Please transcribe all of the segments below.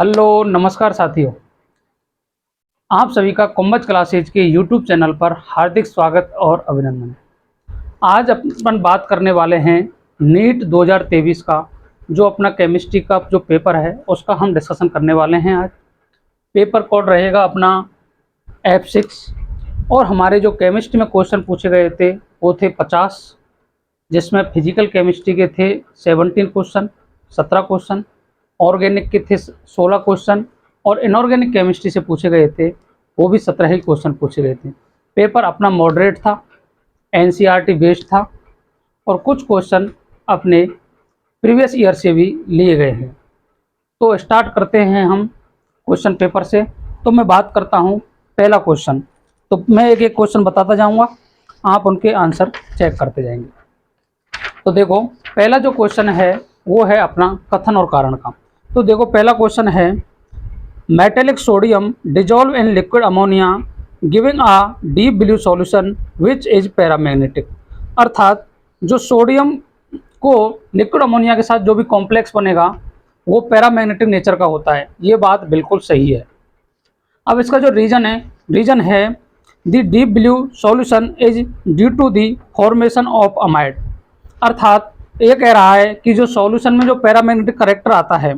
Hello नमस्कार साथियों, आप सभी का कुंभज क्लासेज के यूट्यूब चैनल पर हार्दिक स्वागत और अभिनंदन। आज अपन बात करने वाले हैं नीट 2023 का जो अपना केमिस्ट्री का जो पेपर है उसका हम डिस्कशन करने वाले हैं। आज पेपर कोड रहेगा अपना F6 और हमारे जो केमिस्ट्री में क्वेश्चन पूछे गए थे वो थे 50, जिसमें फिजिकल केमिस्ट्री के थे 17 क्वेश्चन, 17 क्वेश्चन, ऑर्गेनिक के थे 16 क्वेश्चन और इनऑर्गेनिक केमिस्ट्री से पूछे गए थे वो भी 17 ही क्वेश्चन पूछे गए थे। पेपर अपना मॉडरेट था, एनसीईआरटी बेस्ड था और कुछ क्वेश्चन अपने प्रीवियस ईयर से भी लिए गए हैं। तो स्टार्ट करते हैं हम क्वेश्चन पेपर से। तो मैं बात करता हूँ पहला क्वेश्चन, तो मैं एक एक क्वेश्चन बताता जाऊँगा, आप उनके आंसर चेक करते जाएंगे। तो देखो पहला जो क्वेश्चन है वो है अपना कथन और कारण का। तो देखो पहला क्वेश्चन है metallic sodium dissolve in liquid ammonia giving a deep blue solution which is paramagnetic. अर्थात जो सोडियम को लिक्विड अमोनिया के साथ जो भी कॉम्प्लेक्स बनेगा वो पैरामैग्नेटिक नेचर का होता है। ये बात बिल्कुल सही है। अब इसका जो रीजन है the deep blue solution is due to the formation of amide. अर्थात ये कह रहा है कि जो सॉल्यूशन में जो पैरामैग्नेटिक करेक्टर आता है,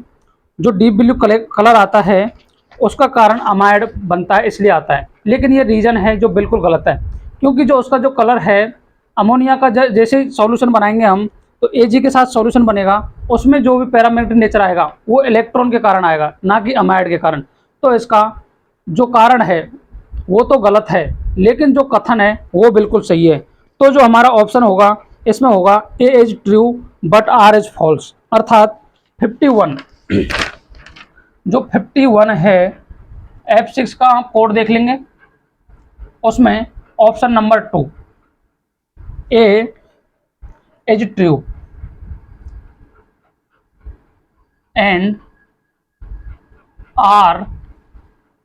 जो डीप ब्लू कलर आता है, उसका कारण अमाइड बनता है, इसलिए आता है। लेकिन ये रीजन है जो बिल्कुल गलत है, क्योंकि जो उसका जो कलर है अमोनिया का जैसे सॉल्यूशन बनाएंगे हम तो Ag के साथ सॉल्यूशन बनेगा, उसमें जो भी पैरामैग्नेटिक नेचर आएगा वो इलेक्ट्रॉन के कारण आएगा, ना कि अमाइड के कारण। तो इसका जो कारण है वो तो गलत है, लेकिन जो कथन है वो बिल्कुल सही है। तो जो हमारा ऑप्शन होगा इसमें होगा A is true but R is false. अर्थात 51 जो 51 है F6 का आप कोड देख लेंगे, उसमें option number 2 A is true and R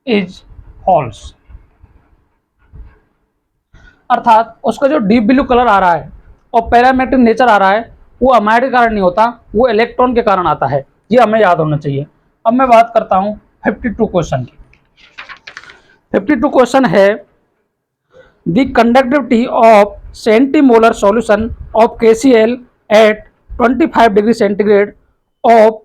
is false. अर्थात उसका जो डीप ब्लू कलर आ रहा है और पैरामैग्नेटिक नेचर आ रहा है वो अमाइड के कारण नहीं होता, वो इलेक्ट्रॉन के कारण आता है। ये हमें याद होना चाहिए। अब मैं बात करता हूँ 52 क्वेश्चन की। 52 क्वेश्चन है the conductivity of centimolar solution of KCl at 25 degree centigrade of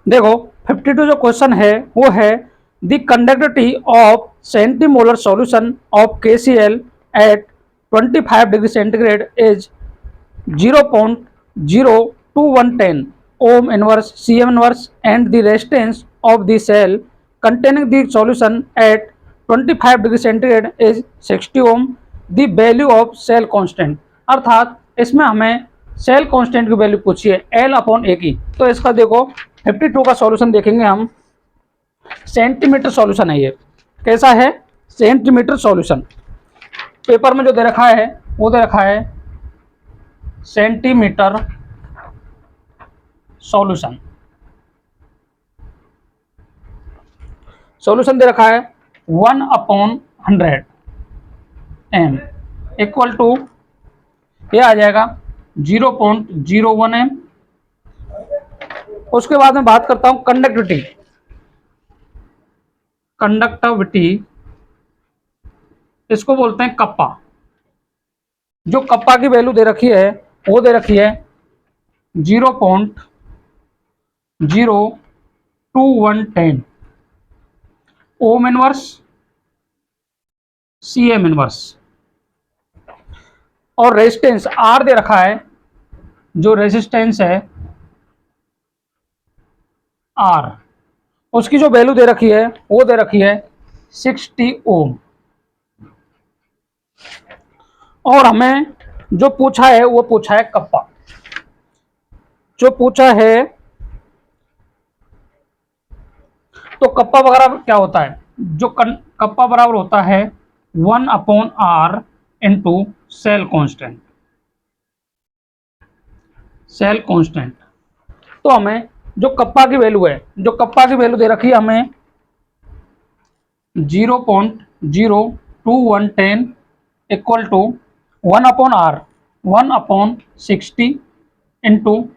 देखो 52 जो क्वेश्चन है वो है the conductivity of centimolar solution of KCl at 25 degree centigrade is 0.02110 ohm inverse Cm inverse and the resistance of the cell containing the solution at 25 degree centigrade is 60 ohm. The value of cell constant। अर्थात इसमें हमें cell constant की value पूछी है L/A की। तो इसका देखो 52 का सॉल्यूशन देखेंगे हम। सेंटीमीटर सॉल्यूशन है, ये कैसा है सेंटीमीटर सॉल्यूशन। पेपर में जो दे रखा है वो दे रखा है सेंटीमीटर सॉल्यूशन। सॉल्यूशन दे रखा है 1/100 m इक्वल टू ये आ जाएगा 0.01 m। उसके बाद में बात करता हूं कंडक्टिविटी इसको बोलते हैं कप्पा। जो कप्पा की वैल्यू दे रखी है वो दे रखी है 0.02110 ओम इनवर्स Cm इनवर्स और रेजिस्टेंस R दे रखा है। जो रेजिस्टेंस है R, उसकी जो वैल्यू दे रखी है वो दे रखी है 60 ओम। और हमें जो पूछा है वो पूछा है कप्पा। जो पूछा है तो कप्पा वगैरह क्या होता है, जो कप्पा बराबर होता है 1/R इंटू सेल कांस्टेंट। तो हमें जो कप्पा की वैल्यू है, जो कप्पा की वैल्यू दे रखी है हमें 0.02110 equal to 1/r 1/60 into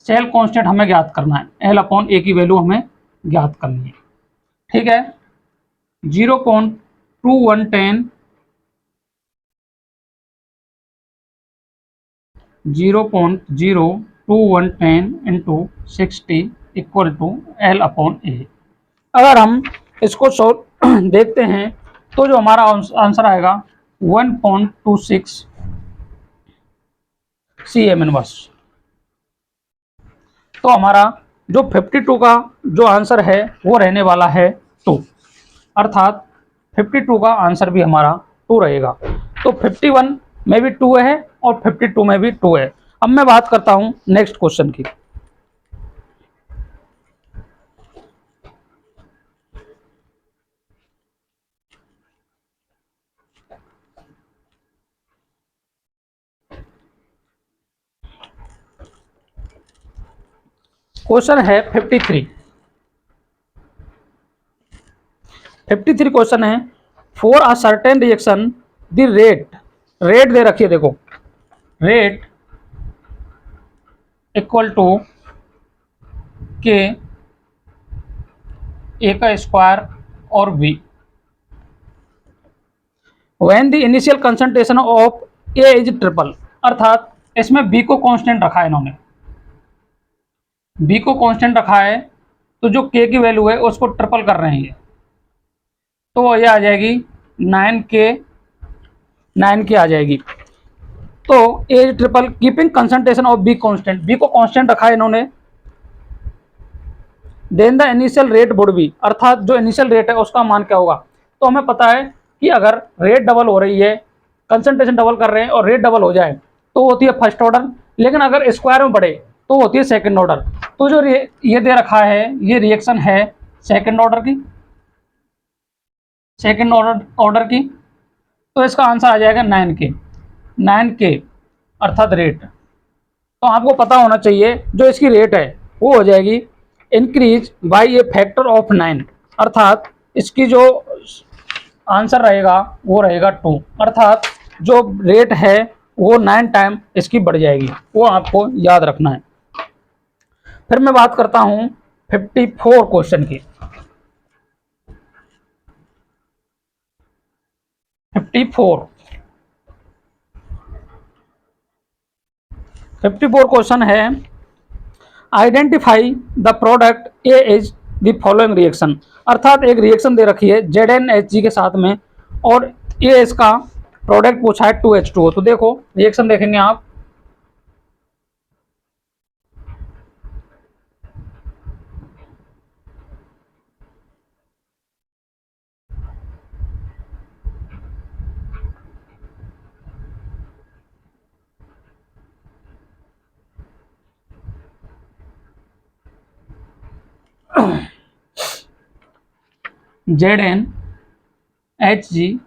cell constant हमें ज्ञात करना है, L/A की वैल्यू हमें ज्ञात करनी है। ठीक है, 0.2110 इंटू 60 इक्वल टू L/A। अगर हम इसको देखते हैं तो जो हमारा आंसर आएगा 1.26 cm इनवर्स। तो हमारा जो 52 का जो आंसर है वो रहने वाला है 2, अर्थात 52 का आंसर भी हमारा 2 रहेगा। तो 51 में भी 2 है और 52 में भी 2 है। अब मैं बात करता हूं नेक्स्ट क्वेश्चन की। क्वेश्चन है 53 क्वेश्चन है, for a certain reaction the rate दे रखी है, देखो रेट इक्वल टू के ए का स्क्वायर और B, when the initial concentration of A is triple, अर्थात इसमें बी को कांस्टेंट रखा है इन्होंने, बी को कांस्टेंट रखा है तो जो के की वैल्यू है उसको ट्रिपल कर रहे हैं, तो ये आ जाएगी 9K आ जाएगी। तो A triple keeping concentration of B constant, B को कांस्टेंट रखा है इन्होंने, then the initial rate would be, अर्थात जो इनिशियल रेट है उसका मान क्या होगा। तो हमें पता है कि अगर रेट डबल हो रही है, कंसंट्रेशन डबल कर रहे हैं और रेट डबल हो जाए तो होती है फर्स्ट ऑर्डर, लेकिन अगर स्क्वायर में बढ़े तो होती है सेकंड ऑर्डर। तो जो ये दे रखा है ये रिएक्शन है सेकंड ऑर्डर की, सेकंड ऑर्डर की, तो इसका आंसर आ जाएगा 9K अर्थात रेट। तो आपको पता होना चाहिए जो इसकी रेट है वो हो जाएगी increase by A factor of 9, अर्थात इसकी जो आंसर रहेगा वो रहेगा 2, अर्थात जो रेट है वो 9 टाइम इसकी बढ़ जाएगी, वो आपको याद रखना है। फिर मैं बात करता हूं 54 क्वेश्चन की। 54 क्वेश्चन है, identify the product A is the following reaction, अर्थात एक रिएक्शन दे रखी है ZnHg के साथ में और ये इसका प्रोडक्ट पूछा है 2H2O। तो देखो रिएक्शन देखेंगे आप, ZnHg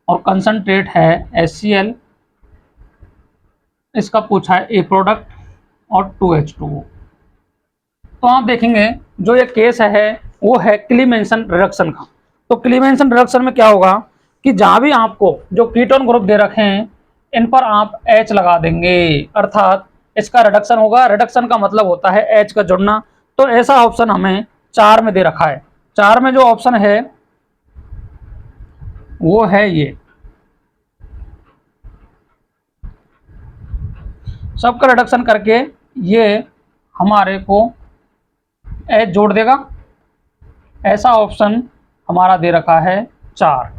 और कंसंट्रेट है HCl, इसका पूछा है ए प्रोडक्ट और 2H2O। तो आप देखेंगे जो ये केस है वो है क्लीमेंसन रिडक्शन का। तो क्लीमेंसन रिडक्शन में क्या होगा कि जहां भी आपको जो कीटोन ग्रुप दे रखे हैं इन पर आप H लगा देंगे, अर्थात इसका रिडक्शन होगा। रिडक्शन का मतलब होता है H का जुड़ना। तो ऐसा ऑप्शन हमें 4 में दे रखा है। 4 में जो ऑप्शन है वो है ये, सबका रिडक्शन करके ये हमारे को H जोड़ देगा। ऐसा ऑप्शन हमारा दे रखा है 4,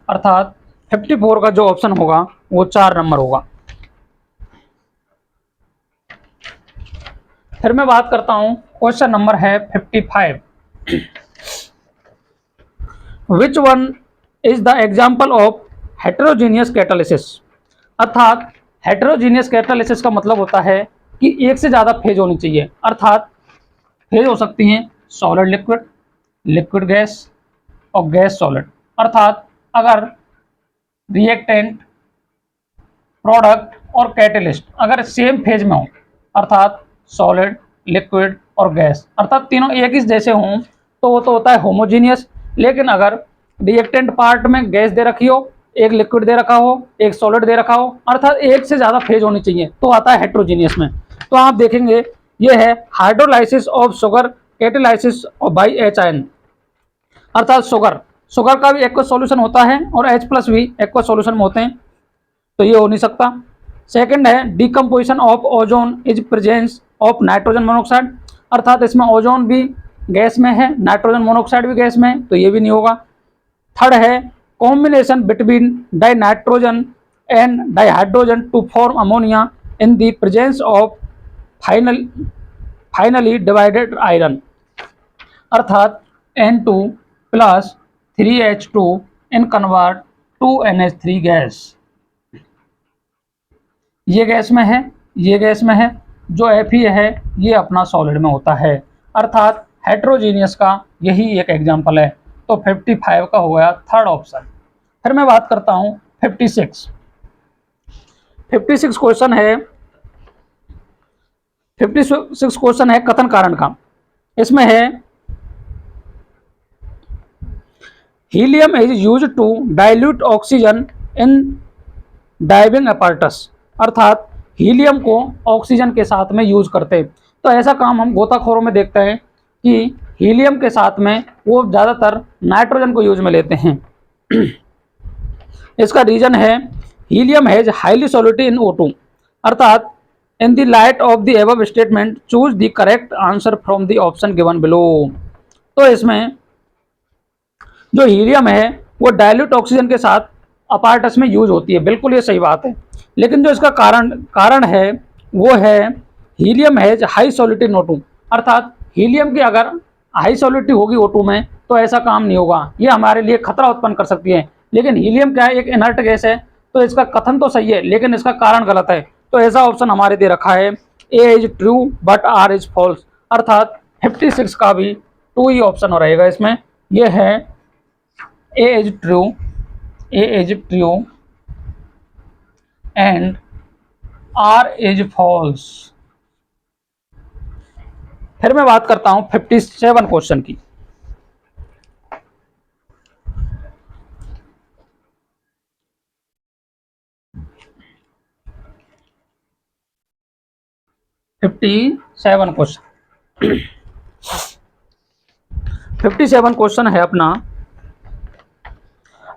अर्थात 54 का जो ऑप्शन होगा वो 4 नंबर होगा। फिर मैं बात करता हूं क्वेश्चन नंबर है 55, which one is the example of heterogeneous catalysis, अर्थात हेटेरोजीनियस कैटालिसिस का मतलब होता है कि एक से ज़्यादा फेज होनी चाहिए, अर्थात फेज हो सकती हैं सॉलिड लिक्विड, लिक्विड गैस और गैस सॉलिड। अर्थात अगर रिएक्टेंट, प्रोडक्ट और कैटेलिस्ट अगर सेम फेज में हो, अर्थात सॉलिड, लिक्विड और गैस, अर्थात तीनों एक ही जैसे हों तो वो तो होता है होमोजीनियस। लेकिन अगर रिएक्टेंट पार्ट में गैस दे रखी हो, एक लिक्विड दे रखा हो, एक सॉलिड दे रखा हो, अर्थात एक से ज़्यादा फेज होनी चाहिए, तो आता है हेट्रोजीनियस में। तो आप देखेंगे ये है hydrolysis of sugar catalysis by H, अर्थात शुगर का भी एक्वस सॉल्यूशन होता है और H+ भी एक्वस सॉल्यूशन में होते हैं, तो ये हो नहीं सकता। सेकंड है decomposition of ozone is presence of nitrogen monoxide, अर्थात इसमें ओजोन भी गैस में है, नाइट्रोजन मोनोऑक्साइड भी गैस में है, तो ये भी नहीं होगा। थर्ड है combination between dinitrogen and dihydrogen to form ammonia in the presence of finely divided iron, अर्थात N2 plus 3H2 in convert to NH3 gas. ये गैस में है, ये गैस में है, जो Fe है ये अपना सॉलिड में होता है, अर्थात हेट्रोजीनियस का यही एक एग्जाम्पल है। तो 55 का हो गया थर्ड ऑप्शन। फिर मैं बात करता हूँ 56 क्वेश्चन है, 56 क्वेश्चन है कथन कारण का। इसमें है helium is use to dilute oxygen in diving apparatus, अर्थात हीलियम को ऑक्सीजन के साथ में यूज करते। तो ऐसा काम हम गोताखोरों में देखते हैं कि हीलियम के साथ में वो ज़्यादातर नाइट्रोजन को यूज में लेते हैं। इसका रीजन है helium has highly solidity in O2, अर्थात इन the light of the above statement choose the correct answer from the option given below. तो इसमें जो हीलियम है वो डाइल्यूट ऑक्सीजन के साथ अपार्टस में यूज होती है, बिल्कुल ये सही बात है। लेकिन जो इसका कारण है वो है helium has high solidity in O2, अर्थात हीलियम की अगर हाई सॉलिडिटी होगी O2 में तो ऐसा काम नहीं होगा, ये हमारे लिए खतरा उत्पन्न कर सकती है। लेकिन हीलियम क्या है, एक इनर्ट गैस है, तो इसका कथन तो सही है लेकिन इसका कारण गलत है। तो ऐसा ऑप्शन हमारे दे रखा है A is true but R is false, अर्थात 56 का भी 2 ही ऑप्शन रहेगा इसमें। यह है A is true and R is false. फिर मैं बात करता हूं 57 क्वेश्चन की। क्वेश्चन 57 क्वेश्चन है अपना,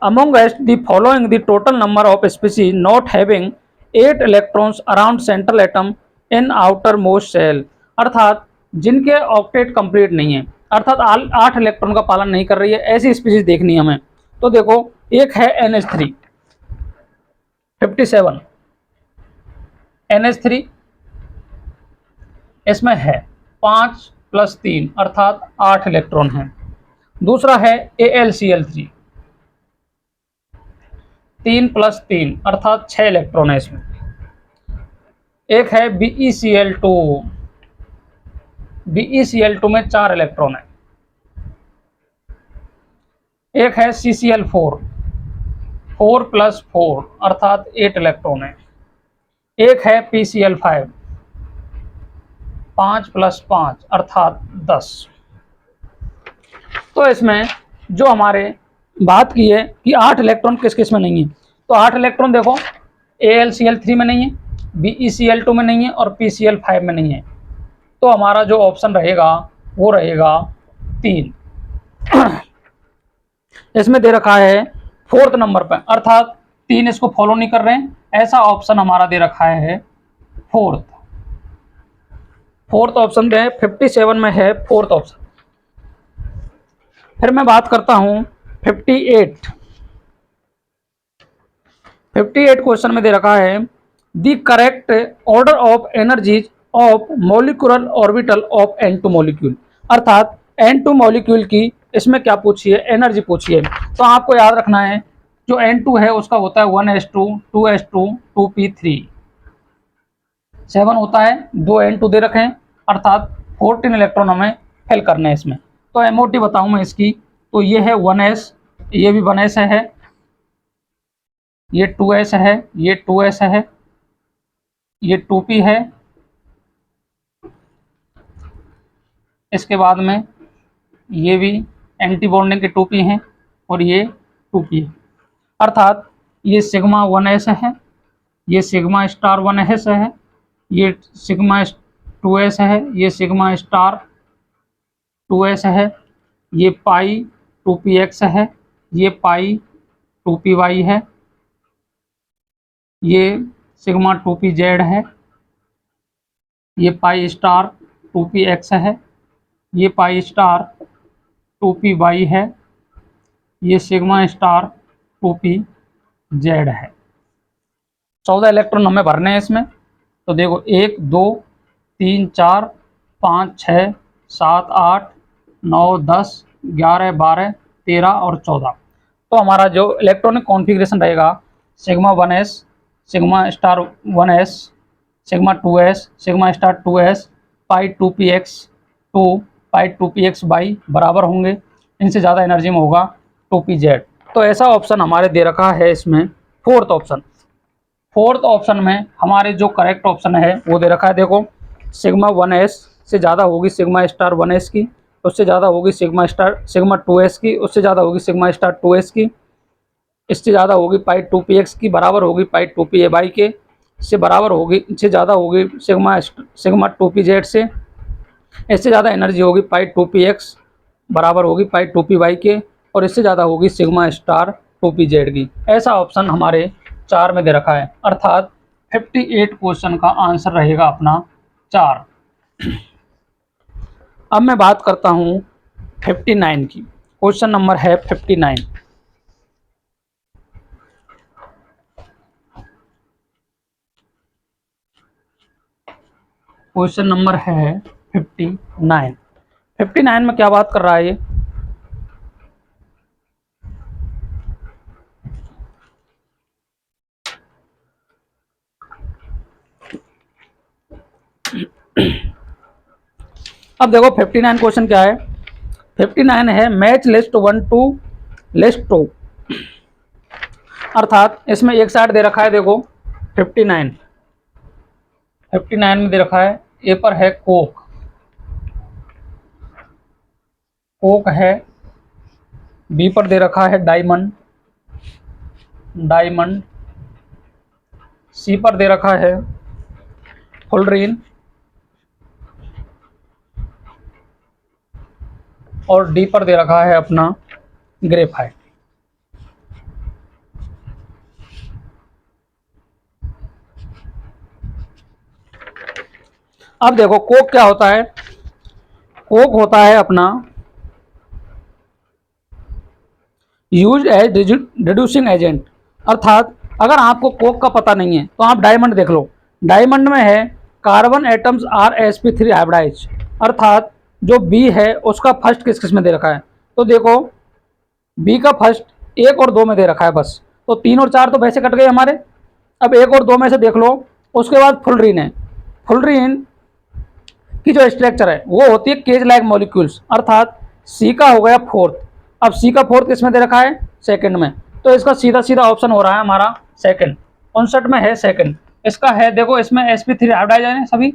among us the following the total number of species not having 8 electrons around central atom in outermost shell, अर्थात जिनके ऑक्टेट कंप्लीट नहीं है, अर्थात 8 इलेक्ट्रॉन का पालन नहीं कर रही है, ऐसी स्पीसीज देखनी है हमें। तो देखो एक है NH3 57 NH3, इसमें है 5 + 3 अर्थात 8 इलेक्ट्रॉन हैं। दूसरा है AlCl3 3 + 3 अर्थात 6 इलेक्ट्रॉन है इसमें। एक है BeCl2 में 4 इलेक्ट्रॉन है। एक है CCl4 4 + 4 अर्थात 8 इलेक्ट्रॉन है। एक है PCl5 5 + 5 अर्थात 10। तो इसमें जो हमारे बात की है कि 8 इलेक्ट्रॉन किस किस में नहीं है, तो 8 इलेक्ट्रॉन देखो AlCl3 में नहीं है, BeCl2 में नहीं है और PCl5 में नहीं है। तो हमारा जो ऑप्शन रहेगा वो रहेगा 3। इसमें दे रखा है 4th नंबर पर, अर्थात 3 इसको फॉलो नहीं कर रहे हैं, ऐसा ऑप्शन हमारा दे रखा है 4th ऑप्शन दे 57 में है 4th ऑप्शन। फिर मैं बात करता हूं 58 क्वेश्चन में दे रखा है the correct order of energies of molecular orbital of N2 molecule, अर्थात N2 मॉलिक्यूल की इसमें क्या पूछिए, एनर्जी पूछिए। तो आपको याद रखना है जो N2 है उसका होता है 1s2 2s2 2p3 7 होता है, 2 N2 दे रखे हैं, अर्थात 14 इलेक्ट्रॉन हमें फिल करने हैं इसमें। तो MOT बताऊं मैं इसकी, तो ये है 1s, ये भी 1s है, ये 2s है, ये 2s है, ये 2p है, इसके बाद में ये भी एंटी बॉन्डिंग के 2p हैं और ये 2p है, अर्थात ये सिग्मा 1s है, ये सिग्मा स्टार 1s है, ये सिग्मा 2s है, ये सिग्मा स्टार 2s है, ये पाई 2px है, ये पाई 2py है, ये सिग्मा 2pz है, ये पाई स्टार 2px है, ये पाई स्टार 2py है, ये सिग्मा स्टार 2pz है। 14 इलेक्ट्रॉन हमें भरने हैं इसमें। तो देखो 1 2 3 4 5 6 7 8 9 10 11 12 13 और 14। तो हमारा जो इलेक्ट्रॉनिक कॉन्फ़िगरेशन रहेगा sigma 1s, sigma star 1s, sigma 2s, sigma star 2s, pi 2px 2 pi 2px by बराबर होंगे, इनसे ज़्यादा एनर्जी में होगा 2pz। तो ऐसा ऑप्शन हमारे दे रखा है इसमें फोर्थ ऑप्शन। फोर्थ ऑप्शन में हमारे जो करेक्ट ऑप्शन है वो दे रखा है, देखो सिग्मा 1s से ज़्यादा होगी सिग्मा स्टार 1s की, उससे ज़्यादा होगी सिग्मा 2s की, उससे ज़्यादा होगी सिग्मा स्टार 2s की, इससे ज़्यादा होगी पाई 2px की, बराबर होगी पाई 2py के, इससे बराबर होगी, इससे ज़्यादा होगी सिग्मा 2pz से, इससे ज़्यादा एनर्जी होगी पाई 2px बराबर होगी पाई 2py के, और इससे ज़्यादा होगी सिग्मा स्टार 2pz की। ऐसा ऑप्शन हमारे 4 में दे रखा है, अर्थात 58 क्वेश्चन का आंसर रहेगा अपना 4। अब मैं बात करता हूँ 59 की। क्वेश्चन नंबर है 59। क्वेश्चन नंबर है 59। 59 में क्या बात कर रहा है ये, अब देखो 59 क्वेश्चन क्या है। 59 है मैच लिस्ट 1 टू लिस्ट 2, अर्थात इसमें एक साइड दे रखा है, देखो 59 में दे रखा है, ए पर है कोक, कोक है, बी पर दे रखा है डायमंड, डायमंड, सी पर दे रखा है फुलरीन, और डी पर दे रखा है अपना ग्रेफाइट। अब देखो कोक क्या होता है, कोक होता है अपना यूज एज रिड्यूसिंग एजेंट, अर्थात अगर आपको कोक का पता नहीं है तो आप डायमंड देख लो, डायमंड में है carbon atoms are sp3 hybridise, अर्थात जो बी है उसका फर्स्ट किस में दे रखा है, तो देखो बी का फर्स्ट 1 और 2 में दे रखा है बस, तो 3 और 4 तो वैसे कट गए हमारे। अब 1 और 2 में से देख लो, उसके बाद फुलरीन है, फुलरीन की जो स्ट्रक्चर है वो होती है केज लाइक मॉलिक्यूल्स, अर्थात सी का हो गया फोर्थ। अब सी का फोर्थ किसमें दे रखा है, सेकंड में, तो इसका सीधा सीधा ऑप्शन हो रहा है हमारा सेकंड, 59 में है सेकंड। इसका है देखो इसमें sp3 हाइब्रिडाइज है सभी,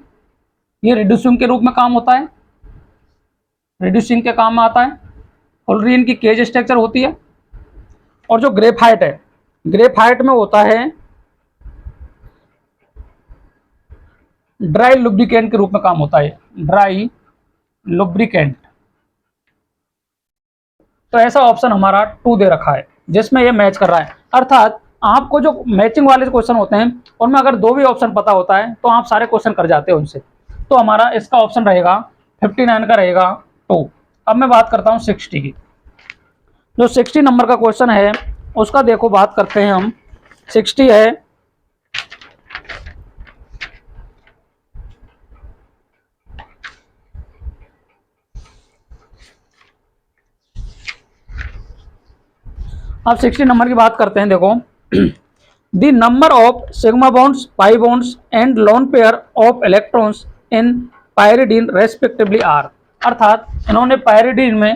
ये रिड्यूसिंग के रूप में काम होता है, रिड्यूसिंग के काम में आता है, फुलरीन की केज स्ट्रक्चर होती है, और जो ग्रेफाइट है, ग्रेफाइट में होता है ड्राई लुब्रिकेंट के रूप में काम होता है, ड्राई लुब्रिकेंट। तो ऐसा ऑप्शन हमारा 2 दे रखा है जिसमें ये मैच कर रहा है, अर्थात आपको जो मैचिंग वाले क्वेश्चन होते हैं उनमें अगर 2 भी ऑप्शन पता होता है तो आप सारे क्वेश्चन कर जाते हो उनसे। तो हमारा इसका ऑप्शन रहेगा 59 का रहेगा 2। अब मैं बात करता हूँ 60 की। जो 60 नंबर का क्वेश्चन है उसका देखो बात करते हैं हम। 60 है अब 60 नंबर की बात करते हैं, देखो the number of sigma bonds, pi bonds and lone pair of electrons in pyridine respectively are, अर्थात इन्होंने पायरिडीन में,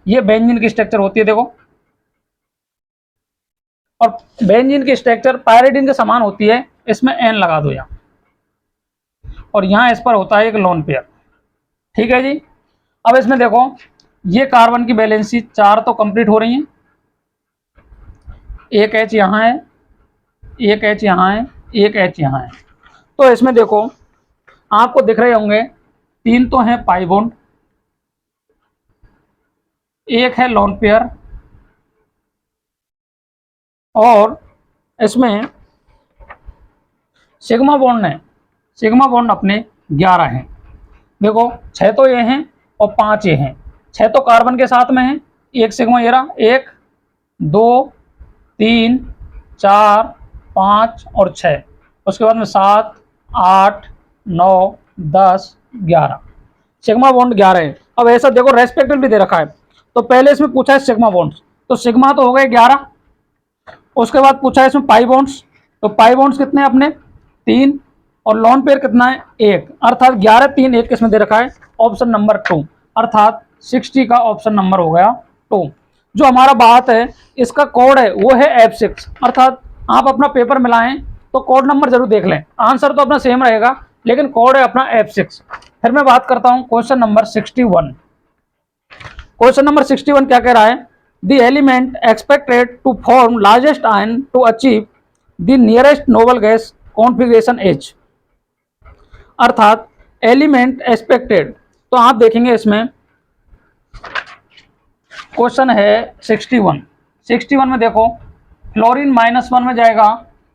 ये बेंजीन की स्ट्रक्चर होती है देखो, और बेंजीन की स्ट्रक्चर पायरिडीन के समान होती है, इसमें एन लगा दो यहाँ, और यहाँ इस पर होता है एक लोन पेयर। ठीक है जी। अब इसमें देखो, ये कार्बन की वैलेंसी 4 तो कंप्लीट हो रही है, एक H यहाँ है, एक H यहाँ है, एक H यहाँ है। तो इसमें देखो आपको दिख रहे होंगे 3 तो हैं पाई बॉन्ड, एक है लोन पेयर, और इसमें सिग्मा बॉन्ड है, सिग्मा बॉन्ड अपने 11 हैं। देखो 6 तो ये हैं और 5 ये हैं, 6 तो कार्बन के साथ में हैं, एक सिग्मा ये रहा, 1 2 3 4 5 और 6, उसके बाद में 7 8 9 10 11, सिग्मा बॉन्ड 11 है। अब ऐसा देखो रेस्पेक्टिव भी दे रखा है, तो पहले इसमें पूछा है सिग्मा बॉन्ड्स, तो सिग्मा तो हो गए 11, उसके बाद पूछा है इसमें पाई बॉन्ड्स, तो पाई बॉन्ड्स कितने हैं अपने 3, और लॉन पेयर कितना है 1, अर्थात 11 3 1 किसमें दे रखा है ऑप्शन नंबर 2, अर्थात 60 का ऑप्शन नंबर हो गया 2। जो हमारा बात है इसका कोड है वो है F6, अर्थात आप अपना पेपर मिलाएं तो कोड नंबर जरूर देख लें, आंसर तो अपना सेम रहेगा लेकिन कोड है अपना F6। फिर मैं बात करता हूं क्वेश्चन नंबर 61। क्वेश्चन नंबर 61 क्या कह रहा है, the element expected to form largest ion to achieve the nearest noble gas configuration H, अर्थात एलिमेंट एक्सपेक्टेड। तो आप देखेंगे इसमें क्वेश्चन है 61 में देखो फ्लोरीन -1 में जाएगा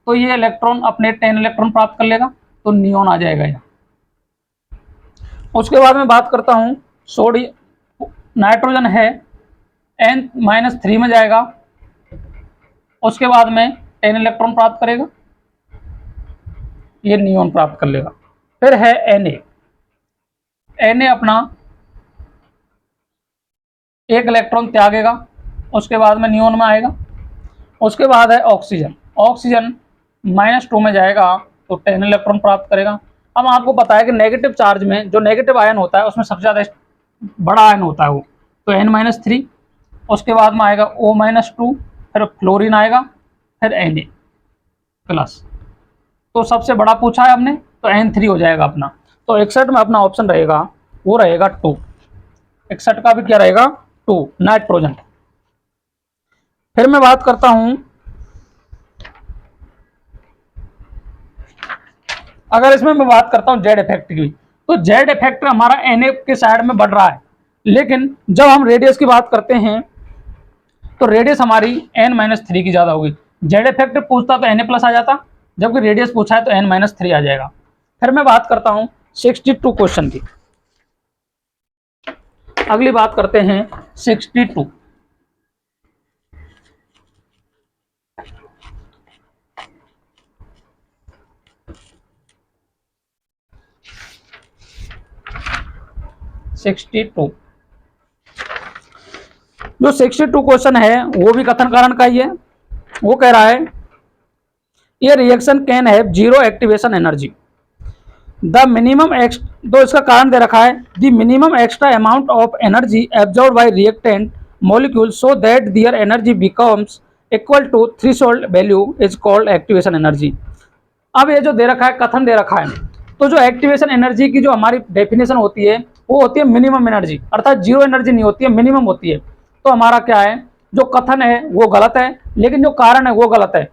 तो ये इलेक्ट्रॉन अपने 10 इलेक्ट्रॉन प्राप्त कर लेगा, तो नियोन आ जाएगा यहाँ। उसके बाद में बात करता हूँ सोडियम, नाइट्रोजन है N-3 में जाएगा, उसके बाद में 10 इलेक्ट्रॉन प्राप्त करेगा, ये नियोन प्राप्त कर लेगा। फिर है Na अपना 1 इलेक्ट्रॉन त्यागेगा, उसके बाद में नियोन में आएगा। उसके बाद है ऑक्सीजन -2 में जाएगा तो 10 इलेक्ट्रॉन प्राप्त करेगा। अब आपको पता है कि नेगेटिव चार्ज में जो नेगेटिव आयन होता है उसमें सबसे ज़्यादा बड़ा आयन होता है वो, तो N-3, उसके बाद में आएगा O-2, फिर फ्लोरीन आएगा, फिर Na+, तो सबसे बड़ा पूछा है हमने तो N3 हो जाएगा अपना। तो 61 में अपना ऑप्शन रहेगा वो रहेगा 2, 61 का भी क्या रहेगा 2 नाइट्रोजन। फिर मैं बात करता हूं, अगर इसमें मैं बात करता हूं जेड इफेक्ट की, तो जेड इफेक्ट हमारा Na के साइड में बढ़ रहा है, लेकिन जब हम रेडियस की बात करते हैं तो रेडियस हमारी N-3 की ज़्यादा होगी। जेड इफेक्ट पूछता तो Na+ आ जाता, जबकि रेडियस पूछा है तो N-3 आ जाएगा। फिर मैं बात करता हूं 62 क्वेश्चन की। अगली बात करते हैं 62। जो 62 क्वेश्चन है वो भी कथन कारण का ही है। वो कह रहा है ये reaction can have zero activation energy, the minimum ex, तो इसका कारण दे रखा है the minimum extra amount of energy absorb by reactant molecule so that their energy becomes equal to threshold value is called activation energy. अब ये जो दे रखा है कथन दे रखा है, तो जो एक्टिवेशन एनर्जी की जो हमारी डेफिनेशन होती है वो होती है मिनिमम एनर्जी, अर्थात जीरो एनर्जी नहीं होती है, मिनिमम होती है। तो हमारा क्या है, जो कथन है वो गलत है, लेकिन जो कारण है वो गलत है।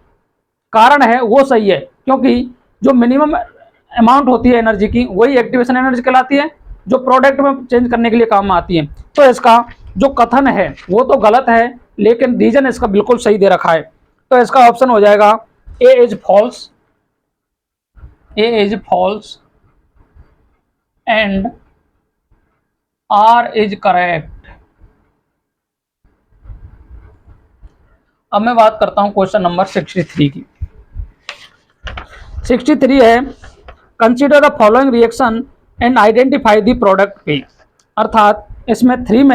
कारण है वो सही है, क्योंकि जो मिनिमम अमाउंट होती है एनर्जी की वही एक्टिवेशन एनर्जी कहलाती है, जो प्रोडक्ट में चेंज करने के लिए काम में आती है। तो इसका जो कथन है वो तो गलत है, लेकिन रीजन इसका बिल्कुल सही दे रखा है। तो इसका ऑप्शन हो जाएगा a is false, A is false and R is correct। अब मैं बात करता हूं क्वेश्चन नंबर 63 की। 63 है consider the following reaction and identify the product P, अर्थात इसमें 3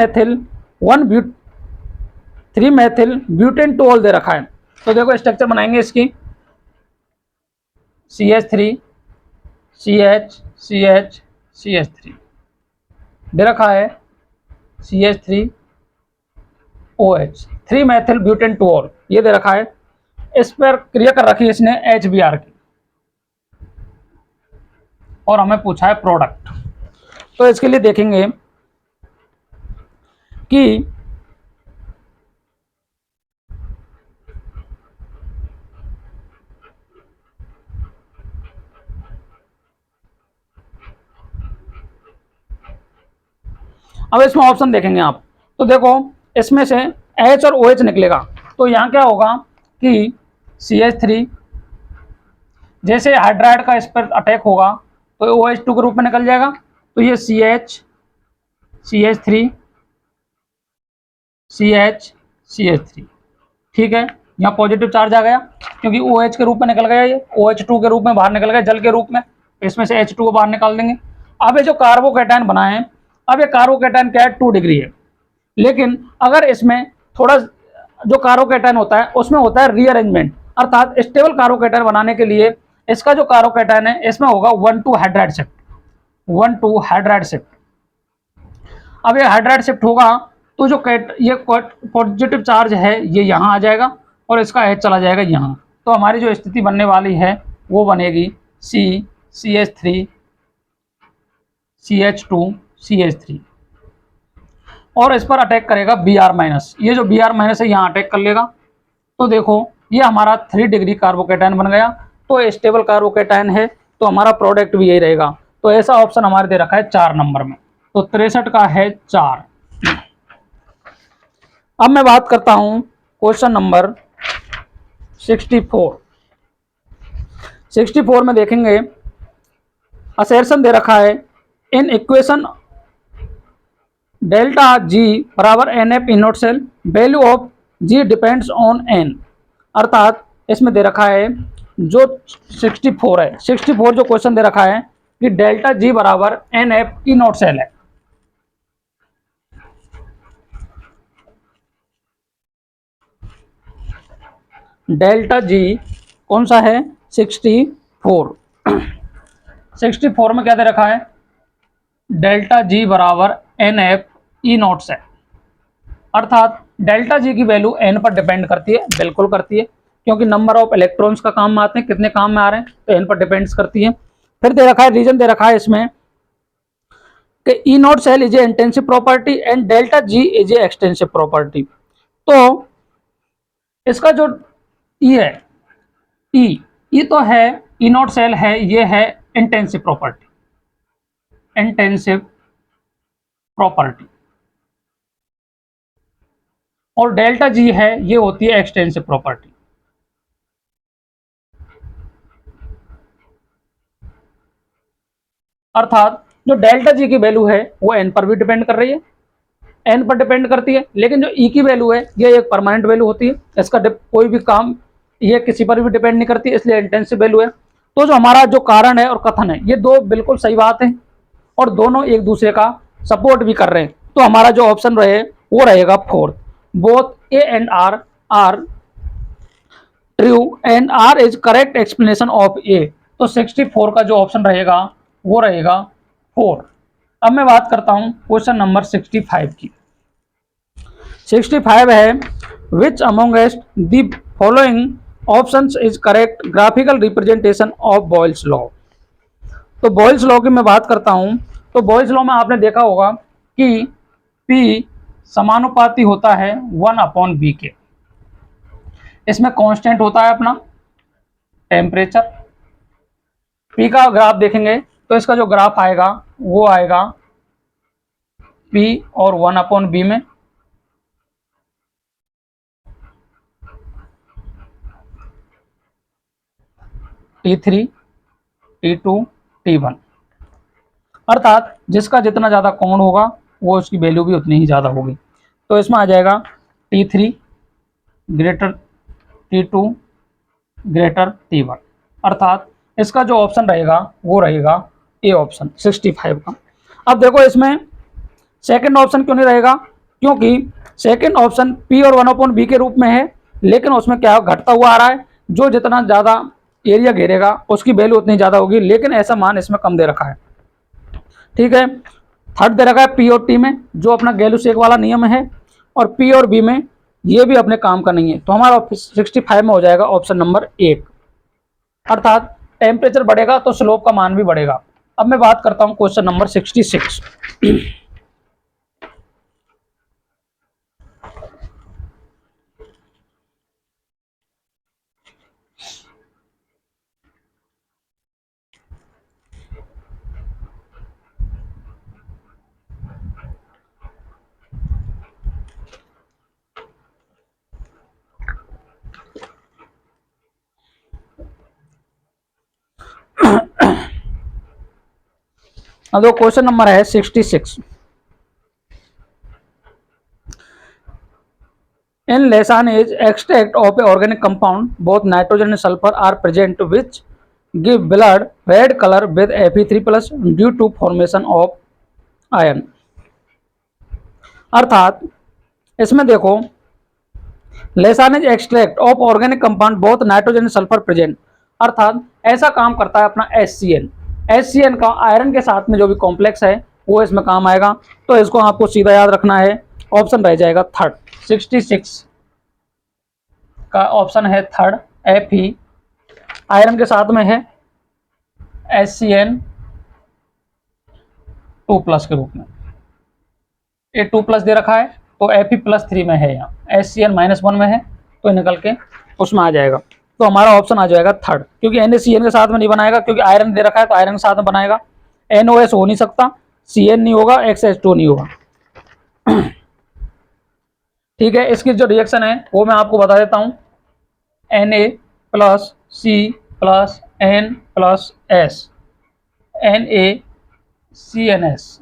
ब्यूटेन टोल दे रखा है। तो देखो स्ट्रक्चर बनाएंगे इसकी, CH3 CH CH CH3 दे रखा है, CH3 OH, 3 methyl butane toll ये दे रखा है। इस पर क्रिया कर रखी है इसने HBr की, और हमें पूछा है प्रोडक्ट। तो इसके लिए देखेंगे कि अब इसमें ऑप्शन देखेंगे आप, तो देखो इसमें से H और OH निकलेगा, तो यहाँ क्या होगा कि CH3, जैसे हाइड्राइड का इस पर अटैक होगा तो OH2 के रूप में निकल जाएगा, तो ये CH3 CH ठीक है, यहाँ पॉजिटिव चार्ज आ गया क्योंकि OH के रूप में निकल गया, ये OH2 के रूप में बाहर निकल गया जल के रूप में, इसमें से H2 को बाहर निकाल देंगे। अब ये जो कार्बोकैटायन बना है, अब ये कार्बोकैटायन क्या है 2 डिग्री है, लेकिन अगर इसमें थोड़ा जो कार्बोकैटायन होता है उसमें होता है रीअरेंजमेंट, अर्थात स्टेबल कार्बोकैटायन बनाने के लिए इसका जो कार्बोकैटायन है इसमें होगा 1 to hydride shift, 1 to hydride shift. अब ये हाइड्राइड शिफ्ट होगा तो जो ये पॉजिटिव चार्ज है ये यहाँ आ जाएगा और इसका H चला जाएगा यहाँ, तो हमारी जो स्थिति बनने वाली है वो बनेगी CH3 CH2 CH3, और इस पर अटैक करेगा Br-, ये जो Br- है यहाँ अटैक कर लेगा, तो देखो ये हमारा 3 डिग्री कार्बोकैटायन बन गया, तो स्टेबल कार्बोकैटायन है, तो हमारा प्रोडक्ट भी यही रहेगा। तो ऐसा ऑप्शन हमारे दे रखा है 4 नंबर में, तो 63 का है 4। अब मैं बात करता हूं क्वेश्चन नंबर 64। 64 में देखेंगे असर्शन दे रखा है इन इक्वेशन डेल्टा G बराबर NF in naught cell, value of G depends on N, अर्थात इसमें दे रखा है जो 64 है, 64 जो क्वेश्चन दे रखा है कि डेल्टा G बराबर NF ई नोट सेल है, डेल्टा G कौन सा है 64। 64 में क्या दे रखा है डेल्टा G बराबर NF ई नोट सेल, अर्थात डेल्टा G की वैल्यू N पर डिपेंड करती है, बिल्कुल करती है, क्योंकि नंबर ऑफ इलेक्ट्रॉन्स का काम में आते हैं, कितने काम में आ रहे हैं, तो N पर डिपेंड्स करती है। फिर दे रखा है रीजन दे रखा है इसमें कि E naught cell is a intensive property and delta G is a extensive property. तो इसका जो ई है ई तो है ई नोट सेल है, ये है इंटेंसिव प्रॉपर्टी, इंटेंसिव प्रॉपर्टी, और डेल्टा G है ये होती है एक्सटेंसिव प्रॉपर्टी। अर्थात जो डेल्टा G की वैल्यू है वो N पर भी डिपेंड कर रही है, N पर डिपेंड करती है, लेकिन जो E की वैल्यू है ये एक परमानेंट वैल्यू होती है, इसका कोई भी काम ये किसी पर भी डिपेंड नहीं करती, इसलिए इंटेंसिव वैल्यू है। तो जो हमारा जो कारण है और कथन है ये दो बिल्कुल सही बात है और दोनों एक दूसरे का सपोर्ट भी कर रहे हैं, तो हमारा जो ऑप्शन रहे वो रहेगा 4, both A and R are true and R is correct explanation of A। तो 64 का जो ऑप्शन रहेगा वो रहेगा 4। अब मैं बात करता हूं क्वेश्चन नंबर 65 की। 65 है which amongst the following options is correct graphical representation of Boyle's law. तो बॉयल्स लॉ की मैं बात करता हूं, तो बॉयल्स लॉ में आपने देखा होगा कि P समानुपाती होता है 1/V के, इसमें कांस्टेंट होता है अपना टेम्परेचर। P का ग्राफ देखेंगे तो इसका जो ग्राफ आएगा वो आएगा P और 1/V में, T3 T2 T1, अर्थात जिसका जितना ज़्यादा कोण होगा वो उसकी वैल्यू भी उतनी ही ज़्यादा होगी। तो इसमें आ जाएगा T3 greater T2 greater T1, अर्थात इसका जो ऑप्शन रहेगा वो रहेगा ए ऑप्शन 65 का। अब देखो इसमें सेकंड ऑप्शन क्यों नहीं रहेगा, क्योंकि सेकंड ऑप्शन P और 1/V के रूप में है, लेकिन उसमें क्या घटता हुआ आ रहा है, जो जितना ज़्यादा एरिया घेरेगा उसकी वैल्यू उतनी ज़्यादा होगी, लेकिन ऐसा मान इसमें कम दे रखा है। ठीक है, थर्ड दे रखा है P और T में जो अपना गैलू-शेक वाला नियम है, और P और B में ये भी अपने काम का नहीं है, तो हमारा 65 में हो जाएगा ऑप्शन नंबर 1, अर्थात टेम्परेचर बढ़ेगा तो स्लोप का मान भी बढ़ेगा। अब मैं बात करता हूं क्वेश्चन नंबर 66। अब जो क्वेश्चन नंबर है 66। In Lesson's extract of a organic compound, both nitrogen and sulfur are present, which give blood red color with Fe3 plus due to formation of iron। अर्थात इसमें देखो, Lassaigne's extract of organic compound both nitrogen and sulphur present, अर्थात ऐसा काम करता है अपना HCN। HCN का आयरन के साथ में जो भी कॉम्प्लेक्स है वो इसमें काम आएगा। तो इसको आपको सीधा याद रखना है, ऑप्शन रह जाएगा थर्ड। 66 का ऑप्शन है थर्ड, Fe आयरन के साथ में है HCN 2+ के रूप में। ये 2+ दे रखा है तो Fe+3 में है, यहाँ HCN -1 में है तो निकल के उसमें आ जाएगा। तो हमारा ऑप्शन आ जाएगा थर्ड, क्योंकि NaCN के साथ में नहीं बनाएगा, क्योंकि आयरन दे रखा है तो आयरन के साथ में बनाएगा। NOS हो नहीं सकता, CN नहीं होगा, XH2 नहीं होगा। ठीक है, इसकी जो रिएक्शन है वो मैं आपको बता देता हूँ। Na+C+N+S NaCNS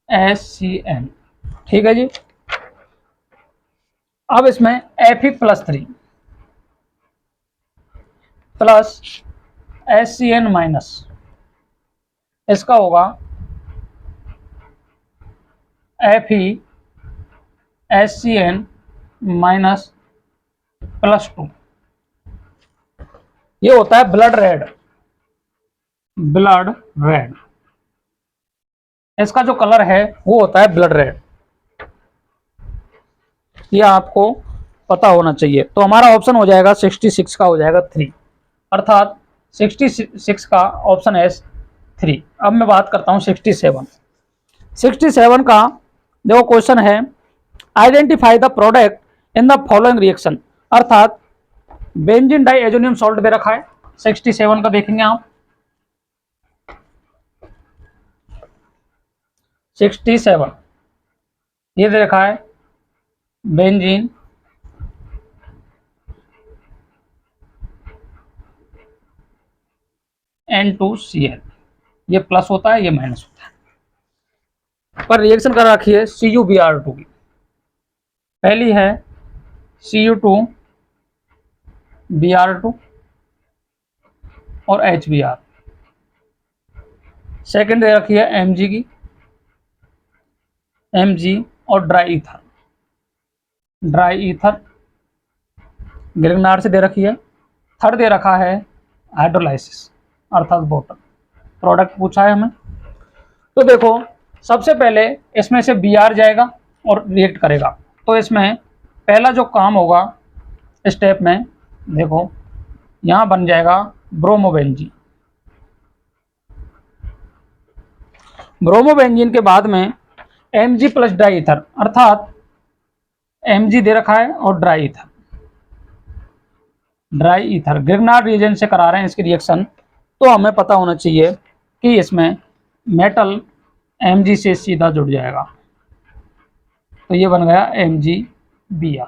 NaSCN। ठीक है जी। अब इसमें Fe+3 प्लस HCN-, इसका होगा FeHCN-+2। ये होता है ब्लड रेड। ब्लड रेड, इसका जो कलर है वो होता है ब्लड रेड, ये आपको पता होना चाहिए। तो हमारा ऑप्शन हो जाएगा 66 का हो जाएगा 3, अर्थात 66 का ऑप्शन है 3। अब मैं बात करता हूँ 67 का देखो क्वेश्चन है, identify the product in the following reaction, अर्थात बेंजीन डाइएजोनियम सॉल्ट दे रखा है 67 का, देखेंगे आप 67 ये दे रखा है बेंजीन N2Cl, ये प्लस होता है, ये माइनस होता है, पर रिएक्शन कर रखी है CuBr2 की। पहली है Cu2Br2 और HBr, सेकेंड दे रखी है Mg की, Mg और ड्राई ईथर गिरगनार से दे रखी है। थर्ड दे रखा है हाइड्रोलाइसिस, अर्थात वाटर। प्रोडक्ट पूछा है हमें, तो देखो सबसे पहले इसमें से Br जाएगा और रिएक्ट करेगा। तो इसमें पहला जो काम होगा स्टेप में, देखो यहाँ बन जाएगा ब्रोमोबेंजीन। ब्रोमोबेंजीन के बाद में Mg प्लस ड्राई ईथर, अर्थात Mg दे रखा है और ड्राई ईथर गिरगनार रीजन से करा रहे हैं इसकी रिएक्शन। तो हमें पता होना चाहिए कि इसमें मेटल Mg से सीधा जुड़ जाएगा, तो ये बन गया MgBr।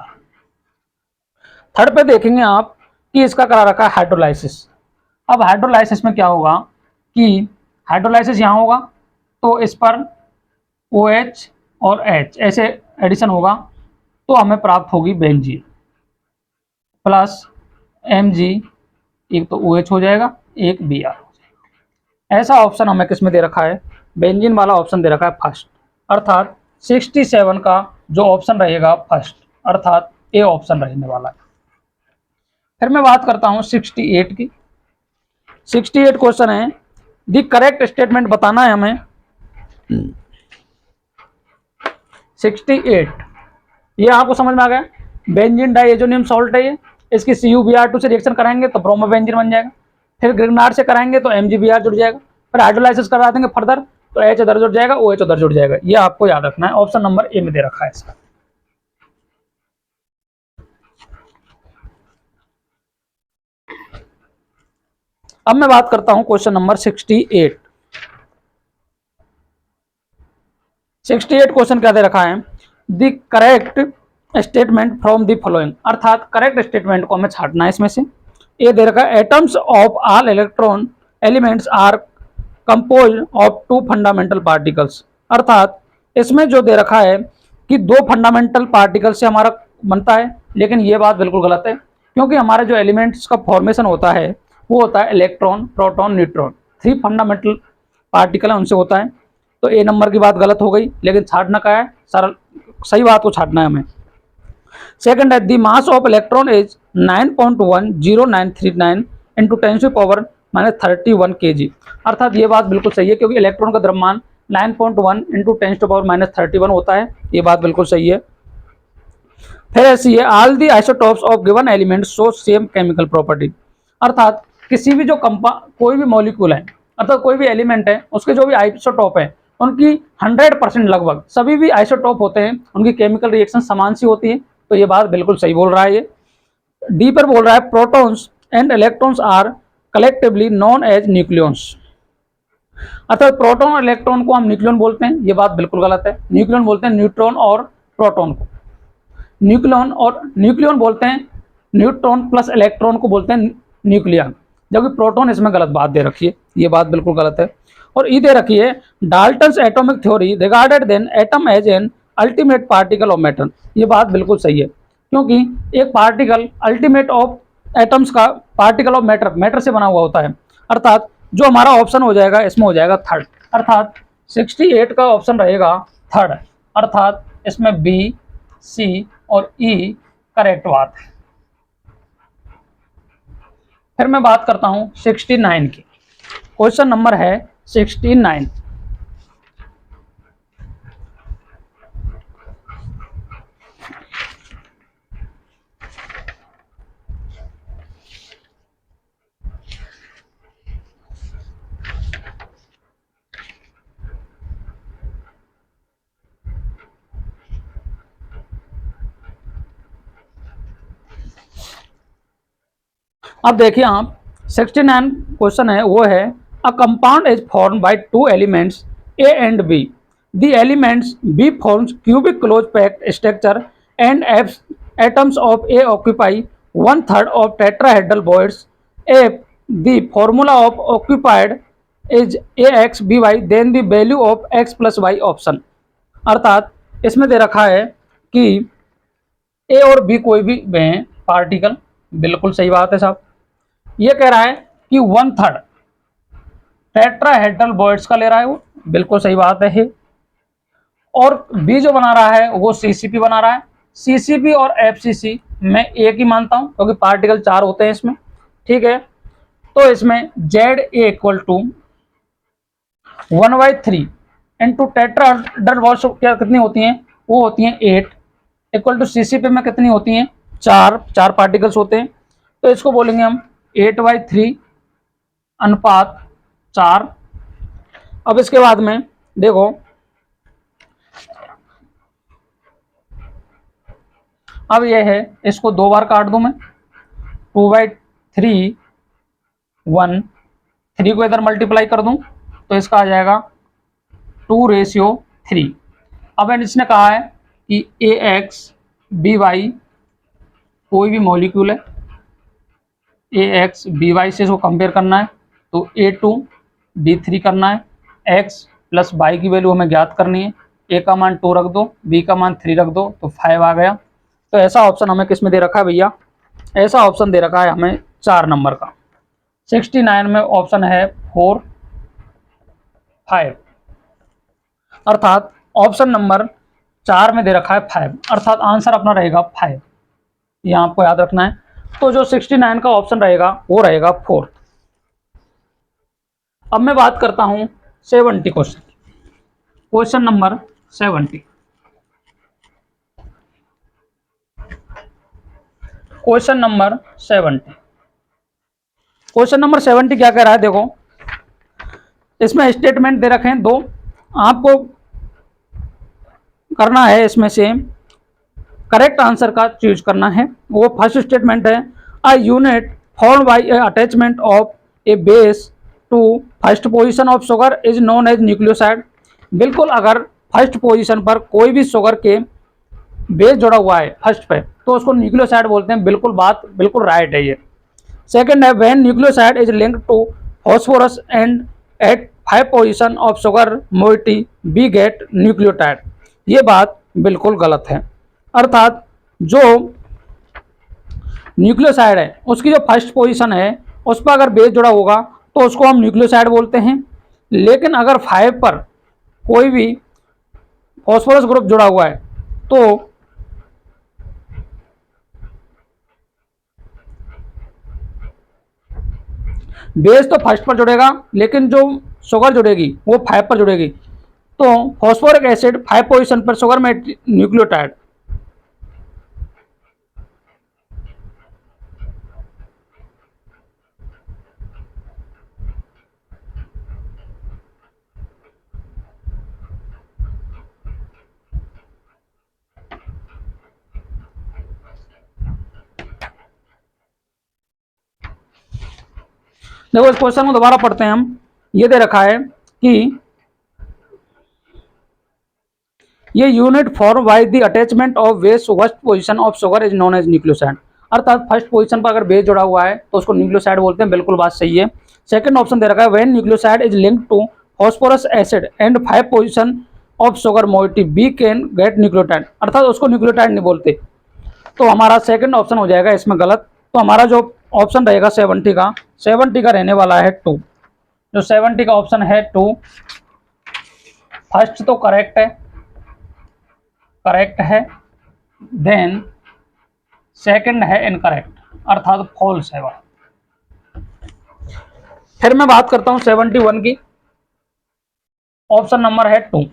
थर्ड पे देखेंगे आप कि इसका करा रखा है हाइड्रोलाइसिस। अब हाइड्रोलाइसिस में क्या होगा कि हाइड्रोलाइसिस यहाँ होगा तो इस पर OH और H ऐसे एडिशन होगा, तो हमें प्राप्त होगी बेंजीन प्लस Mg, एक तो OH हो जाएगा, एक Br हो जाएगा। ऐसा ऑप्शन हमें किस में दे रखा है, बेंजीन वाला ऑप्शन दे रखा है फर्स्ट, अर्थात 67 का जो ऑप्शन रहेगा फर्स्ट, अर्थात ए ऑप्शन रहने वाला है। फिर मैं बात करता हूँ 68 की। 68 क्वेश्चन है, दी करेक्ट स्टेटमेंट बताना है हमें। 68 ये आपको समझ में आ गया, बेंजीन डाइएजोनियम सॉल्ट है ये, इसकी CuBr2 से रिएक्शन कराएंगे तो ब्रोमोबेंजीन बन जाएगा। फिर ग्रिग्नार्ड से कराएंगे तो MgBr जुड़ जाएगा, फिर हाइड्रोलाइसिस करा देंगे फर्दर तो H उधर जुड़ जाएगा, OH उधर जुड़ जाएगा। ये आपको याद रखना है, ऑप्शन नंबर ए में दे रखा है इसका। अब मैं बात करता हूं क्वेश्चन नंबर 68। 68 क्वेश्चन क्या दे रखा है, the correct statement from the following, अर्थात करेक्ट स्टेटमेंट को हमें छांटना है इसमें से। ये दे रखा है, atoms of all electron elements are compose of two fundamental particles, अर्थात इसमें जो दे रखा है कि दो फंडामेंटल पार्टिकल से हमारा बनता है, लेकिन ये बात बिल्कुल गलत है, क्योंकि हमारे जो एलिमेंट्स का फॉर्मेशन होता है वो होता है electron, proton, neutron, three fundamental particle है उनसे होता है। तो ए नंबर की बात गलत हो गई, लेकिन छाटना क्या है, सरल सही बात को छाटना है हमें। सेकंड है, the mass of electron is 9.10939 into 10⁻31 kg, अर्थात ये बात बिल्कुल सही है, क्योंकि इलेक्ट्रॉन का द्रव्यमान 9.1 इंटू 10⁻31 होता है, ये बात बिल्कुल सही है। फिर ऐसी है, all the isotopes of given element show same chemical property, अर्थात किसी भी जो कोई भी मॉलिक्यूल है, अर्थात कोई भी एलिमेंट है, उसके जो भी आइसोटॉप है उनकी 100% लगभग सभी भी आइसोटॉप होते हैं, उनकी केमिकल रिएक्शन समान सी होती है। तो ये बात बिल्कुल सही बोल रहा है ये। डी पर बोल रहा है, protons and electrons are collectively known as nucleons, अर्थात प्रोटॉन और इलेक्ट्रॉन को हम न्यूक्लियन बोलते हैं, ये बात बिल्कुल गलत है। न्यूक्लियन बोलते हैं न्यूट्रॉन और प्रोटॉन को, न्यूक्लियन बोलते हैं न्यूट्रॉन प्लस इलेक्ट्रॉन को बोलते हैं न्यूक्लियन, जबकि प्रोटॉन इसमें गलत बात दे रखी है, ये बात बिल्कुल गलत है। और ई दे रखी है, Dalton's atomic theory regarded then atom as an ultimate particle of matter, ये बात बिल्कुल सही है, क्योंकि एक पार्टिकल अल्टीमेट ऑफ एटम्स का पार्टिकल ऑफ मैटर से बना हुआ होता है, अर्थात जो हमारा ऑप्शन हो जाएगा इसमें हो जाएगा थर्ड, अर्थात 68 का ऑप्शन रहेगा थर्ड, अर्थात इसमें बी, सी और ई करेक्ट बात है। फिर मैं बात करता हूं 69 की, क्वेश्चन नंबर है 69। अब देखिए आप 69 क्वेश्चन है वो है, a compound is form by two elements A and B, the elements B forms cubic close packed structure and atoms of A occupy 1/3 of tetrahedral voids, if the formula of occupied is A x B y then the value of x plus y option, अर्थात इसमें दे रखा है कि ए और B कोई भी particle, बिल्कुल सही बात है साहब। ये कह रहा है कि 1/3 टेट्राहेड्रल बॉयड्स का ले रहा है वो, बिल्कुल सही बात है। और बी जो बना रहा है वो सीसीपी बना रहा है, सीसीपी और एफसीसी मैं एक ही मानता हूं, क्योंकि पार्टिकल 4 होते हैं इसमें, ठीक है। तो इसमें z A equal to 1/3 into tetrahedral voids क्या कितनी होती हैं, वो होती हैं 8, इक्वल टू सीसीपी में कितनी होती हैं, 4 पार्टिकल्स होते हैं, तो इसको बोलेंगे हम 8/3 अनुपात 4। अब इसके बाद में देखो, अब यह है, इसको 2 बार काट दूं मैं, 2/3 1, 3 को इधर मल्टीप्लाई कर दूं तो इसका आ जाएगा 2:3। अब इसने कहा है कि ए एक्स बी वाई कोई भी मॉलिक्यूल है, ए एक्स बी वाई से इसको कंपेयर करना है, तो A2B3 करना है, एक्स प्लस वाई की वैल्यू हमें ज्ञात करनी है, ए का मान 2 रख दो, बी का मान 3 रख दो, तो 5 आ गया। तो ऐसा ऑप्शन हमें किस में दे रखा है भैया, ऐसा ऑप्शन दे रखा है हमें 4 नंबर का। 69 में ऑप्शन है 4, 5, अर्थात ऑप्शन नंबर 4 में दे रखा है 5, अर्थात आंसर अपना रहेगा 5, यह आपको याद रखना है। तो जो 69 का ऑप्शन रहेगा वो रहेगा 4। अब मैं बात करता हूं 70 question, question number 70। Question number 70, question number 70 क्या कह रहा है, देखो इसमें स्टेटमेंट दे रखे हैं दो, आपको करना है इसमें से करेक्ट आंसर का चूज करना है। वो फर्स्ट स्टेटमेंट है, a unit form by a attachment of a base to first position of sugar is known as nucleoside. बिल्कुल, अगर फर्स्ट पोजीशन पर कोई भी शुगर के बेस जुड़ा हुआ है फर्स्ट पे, तो उसको न्यूक्लियोसाइड बोलते हैं। बिल्कुल बात बिल्कुल राइट है ये। सेकंड है, when nucleoside is linked to phosphorus and at 5 position of sugar moiety be get nucleotide. ये बात बिल्कुल गलत है। अर्थात जो न्यूक्लियोसाइड है उसकी जो फर्स्ट पोजीशन है उस पर अगर बेस जुड़ा होगा तो उसको हम न्यूक्लियोसाइड बोलते हैं। लेकिन अगर 5 पर कोई भी फॉस्फोरस ग्रुप जुड़ा हुआ है तो बेस तो फर्स्ट पर जुड़ेगा, लेकिन जो शुगर जुड़ेगी वो 5 पर जुड़ेगी। तो फॉस्फोरिक एसिड 5 पोजीशन पर, शुगर में न्यूक्लियोटाइड। देखो इस क्वेश्चन को दोबारा पढ़ते हैं हम। ये दे रखा है कि ये unit form by the attachment of base to first position of sugar is known as nucleoside. अर्थात फर्स्ट पोजीशन पर अगर बेस जुड़ा हुआ है तो उसको न्यूक्लियोसाइड बोलते हैं। बिल्कुल बात सही है। सेकंड ऑप्शन दे रखा है, when nucleoside is linked to phosphorus acid and 5 position of sugar moiety be can get nucleotide. अर्थात उसको न्यूक्लियोटाइड नहीं बोलते। तो हमारा सेकंड ऑप्शन हो जाएगा इसमें गलत। तो हमारा जो ऑप्शन रहेगा 70 का रहने वाला है 2। जो 70 का ऑप्शन है 2, फर्स्ट तो करेक्ट है, देन सेकंड है इनकरेक्ट, अर्थात फॉल्स है वह। फिर मैं बात करता हूं 71 की। ऑप्शन नंबर है 2।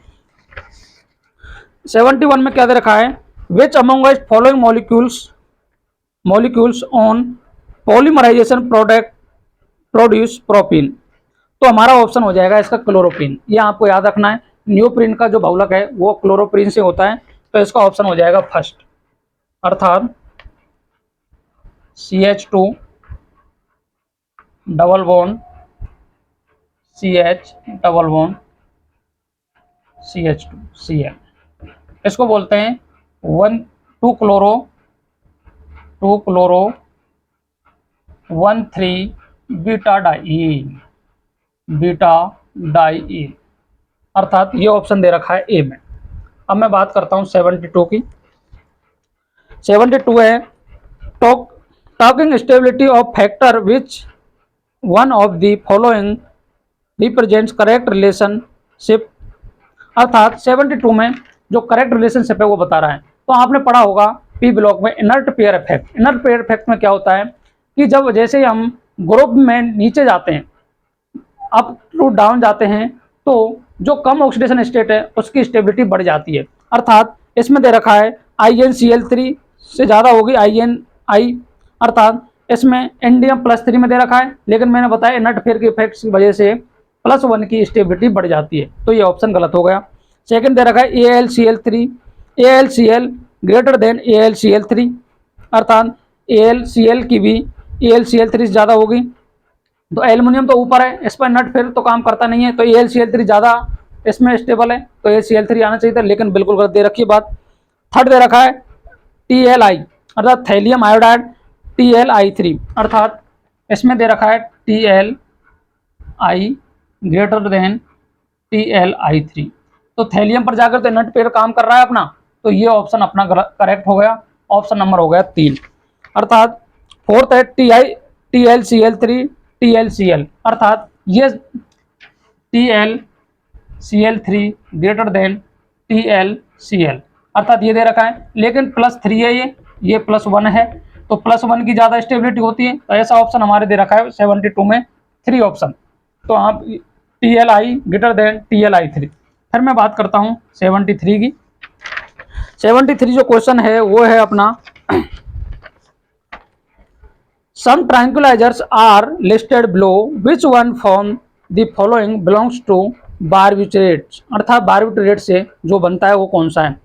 71 में क्या दे रखा है, which among the following molecules on polymerization product produce propene. तो हमारा ऑप्शन हो जाएगा इसका क्लोरोप्रीन। ये आपको याद रखना है, न्यूप्रीन का जो बहुलक है वो क्लोरोप्रीन से होता है। तो इसका ऑप्शन हो जाएगा फर्स्ट, अर्थात CH2 double bond CH double bond CH2 Cl। इसको बोलते हैं 2 क्लोरो 1,3 बीटा डाइईन, अर्थात ये ऑप्शन दे रखा है ए में। अब मैं बात करता हूं 72 की। 72 है, talking stability of factor which one of the following represents correct relationship. अर्थात 72 में जो करेक्ट रिलेशनशिप है वो बता रहा है। तो आपने पढ़ा होगा पी ब्लॉक में inert pair effect. Inert pair effect में क्या होता है कि जब जैसे हम ग्रुप में नीचे जाते हैं, अप टू डाउन जाते हैं, तो जो कम ऑक्सीडेशन स्टेट है उसकी स्टेबिलिटी बढ़ जाती है। अर्थात इसमें दे रखा है InCl3 से ज़्यादा होगी InI, अर्थात इसमें Ndm+3 में दे रखा है, लेकिन मैंने बताया इनर्ट पेयर के इफेक्ट की वजह से +1 की स्टेबिलिटी बढ़ जाती है। तो ये ऑप्शन गलत हो गया। सेकंड दे रखा है AlCl ग्रेटर देन AlCl3, अर्थात AlCl की भी AlCl3 से ज़्यादा होगी। तो एल्युमिनियम तो ऊपर है, इस पर नट फिर तो काम करता नहीं है, तो AlCl3 ज़्यादा इसमें स्टेबल है, तो AlCl3 आना चाहिए था, लेकिन बिल्कुल गलत दे रखी है बात। थर्ड दे रखा है TLI, अर्थात थैलियम आयोडाइड TLI3, अर्थात इसमें दे रखा है TLI ग्रेटर देन TLI3। तो थैलियम पर जाकर तो नट पेयर काम कर रहा है अपना, तो ये ऑप्शन अपना करेक्ट हो गया। ऑप्शन नंबर हो गया 3, अर्थात फोर्थ है TLCl, अर्थात ये TLCl3 ग्रेटर देन TLCl, अर्थात ये दे रखा है, लेकिन +3 है, ये +1 है, तो +1 की ज़्यादा स्टेबिलिटी होती है। तो ऐसा ऑप्शन हमारे दे रखा है 72 में 3 ऑप्शन। तो आप TLI ग्रेटर देन TLI3। फिर मैं बात करता हूँ 73 की। 73 जो क्वेश्चन है वो है अपना some tranquilizers are listed below, which one from the following belongs to barbiturates, अर्थात बारबिट्रेट से जो बनता है वो कौन सा है।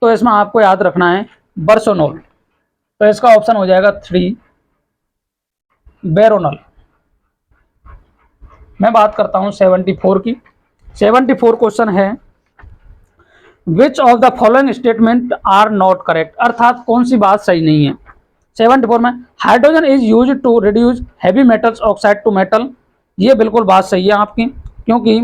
तो इसमें आपको याद रखना है बर्सोनोल, तो इसका ऑप्शन हो जाएगा 3 बेरोनल। मैं बात करता हूं 74 की। 74 क्वेश्चन है which of the following statement are not correct, अर्थात कौन सी बात सही नहीं है। 74 में hydrogen is use to reduce heavy metals oxide to metal, ये बिल्कुल बात सही है आपकी, क्योंकि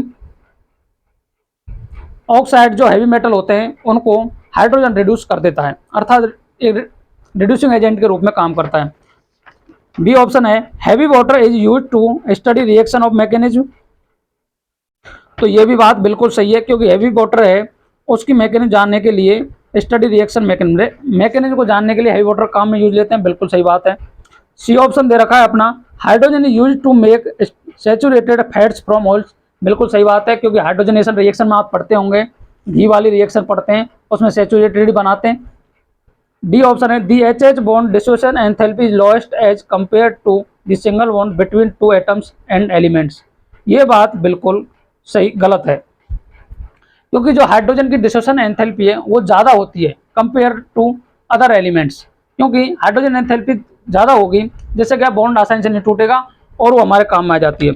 ऑक्साइड जो हैवी मेटल होते हैं उनको हाइड्रोजन रिड्यूस कर देता है, अर्थात एक रिड्यूसिंग एजेंट के रूप में काम करता है। बी ऑप्शन है heavy water is use to study reaction of mechanism, तो ये भी बात बिल्कुल सही है, क्योंकि हैवी वाटर है उसकी मैकेनिज्म जानने के लिए, स्टडी रिएक्शन मैकेनिज्म को जानने के लिए हैवी वाटर काम में यूज लेते हैं, बिल्कुल सही बात है। सी ऑप्शन दे रखा है अपना hydrogen is use to make saturated fats from oils, बिल्कुल सही बात है, क्योंकि हाइड्रोजनेशन रिएक्शन में आप पढ़ते होंगे, घी वाली रिएक्शन पढ़ते हैं, उसमें सैचुरेटेड बनाते हैं। डी ऑप्शन है the H bond dissociation enthalpy is lowest as compare to the single bond between two atoms and elements, ये बात बिल्कुल सही गलत है, क्योंकि जो हाइड्रोजन की डिसोसिएशन एंथैल्पी है वो ज़्यादा होती है कंपेयर टू अदर एलिमेंट्स, क्योंकि हाइड्रोजन एंथैल्पी ज़्यादा होगी जिससे क्या बॉन्ड आसानी से नहीं टूटेगा और वो हमारे काम में आ जाती है।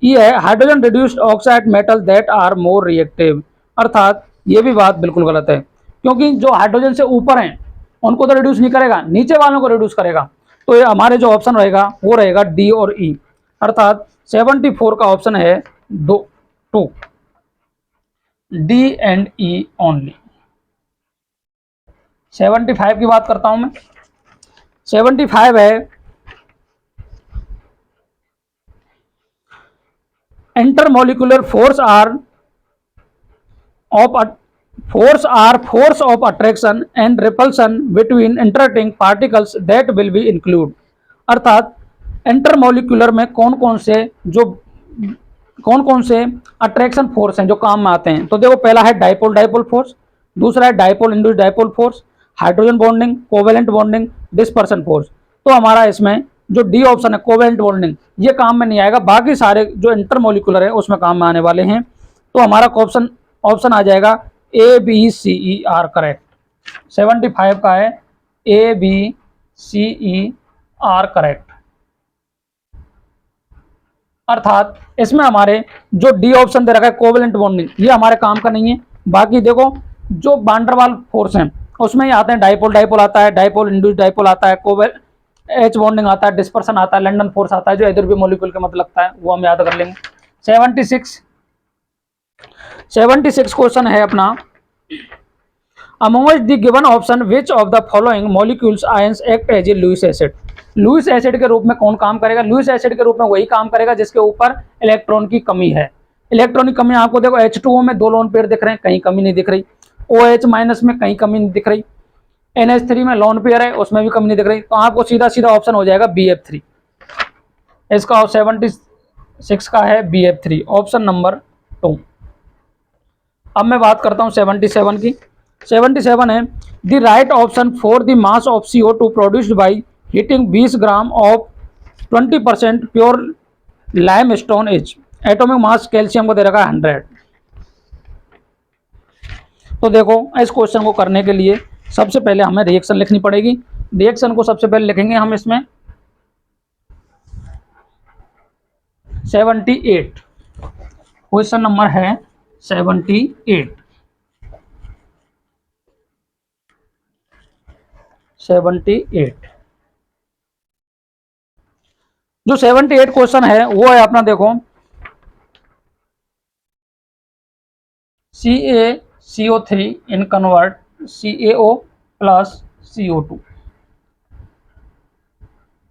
ये है hydrogen reduced oxide metal that are more reactive, अर्थात ये भी बात बिल्कुल गलत है, क्योंकि जो हाइड्रोजन से ऊपर हैं उनको तो रिड्यूस नहीं करेगा, नीचे वालों को रिड्यूस करेगा। तो ये हमारे जो ऑप्शन रहेगा वो रहेगा डी और ई, अर्थात 74 का ऑप्शन है 2 डी एंड ई ओनली। 75 की बात करता हूं मैं। 75 है intermolecular force are of force of attraction and repulsion between interacting particles that will be include, अर्थात इंटरमोलिकुलर में कौन कौन से अट्रैक्शन फोर्स हैं जो काम में आते हैं। तो देखो पहला है डाइपोल डाइपोल फोर्स, दूसरा है dipole induced dipole force, hydrogen bonding, covalent bonding, dispersion force. तो हमारा इसमें जो डी ऑप्शन है कोवेलेंट बॉन्डिंग, ये काम में नहीं आएगा, बाकी सारे जो इंटरमोलिकुलर है उसमें काम में आने वाले हैं। तो हमारा ऑप्शन आ जाएगा A B C E are correct. 75 का है A B C E are correct, अर्थात इसमें हमारे जो डी ऑप्शन दे रखा है कोवेलेंट बॉन्डिंग, ये हमारे काम का नहीं है। बाकी देखो जो वांडरवाल फोर्स हैं उसमें ही आते हैं, डाइपोल डाइपोल आता है, डाइपोल इंड्यूस्ड डाइपोल आता है, कोवेल एच बॉन्डिंग आता है, डिस्पर्सन आता है, लंडन फोर्स आता है जो इधर भी मॉलिक्यूल के मत लगता है, वो हम याद कर लेंगे। 76 क्वेश्चन है अपना amongst the given option which of the following molecules ions act as a Lewis acid, Lewis acid के रूप में कौन काम करेगा। लुईस एसिड के रूप में वही काम करेगा जिसके ऊपर इलेक्ट्रॉन की कमी है। इलेक्ट्रॉन की कमी आपको देखो H2O में 2 लोन पेयर दिख रहे हैं, कहीं कमी नहीं दिख रही, OH माइनस में कहीं कमी नहीं दिख रही, NH3 में लोन पेयर है उसमें भी कमी नहीं दिख रही, तो आपको सीधा सीधा ऑप्शन हो जाएगा BF3। इसका 76 का है BF3 ऑप्शन नंबर 2। अब मैं बात करता हूँ 77 की। 77 है the right option for the mass of CO2 produced by heating 20 gram of 20% pure limestone is, atomic mass calcium को दे रखा है 100। तो देखो इस क्वेश्चन को करने के लिए सबसे पहले हमें रिएक्शन लिखनी पड़ेगी। रिएक्शन को सबसे पहले लिखेंगे हम इसमें 78, क्वेश्चन नंबर है 78। 78 जो 78 क्वेश्चन है वो है अपना देखो CaCO3 इन कन्वर्ट CaO प्लस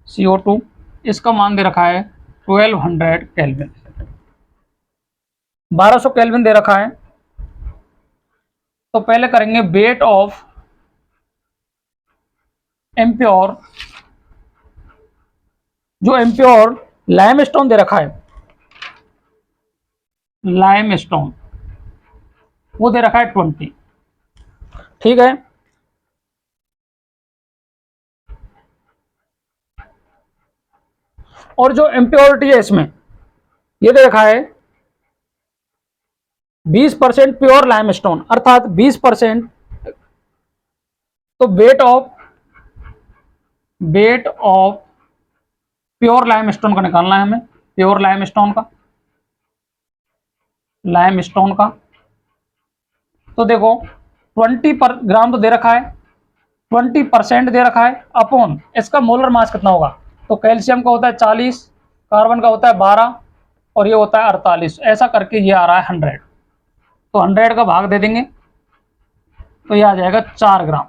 CO2, इसका मान दे रखा है 1200 केल्विन, 1200 केल्विन दे रखा है। तो पहले करेंगे वेट ऑफ इम्प्योर, जो इम्प्योर लाइमस्टोन दे रखा है, लाइमस्टोन वो दे रखा है 20, ठीक है। और जो इम्प्योरिटी है इसमें ये देखा है 20% प्योर लाइमस्टोन, अर्थात 20%। तो वेट ऑफ प्योर लाइमस्टोन का निकालना है हमें, प्योर लाइमस्टोन का। तो देखो 20 पर ग्राम तो दे रखा है, 20% दे रखा है, अपॉन इसका मोलर मास कितना होगा। तो कैल्शियम का होता है 40, कार्बन का होता है 12 और ये होता है 48, ऐसा करके ये आ रहा है 100। तो 100 का भाग दे देंगे तो ये आ जाएगा 4 ग्राम,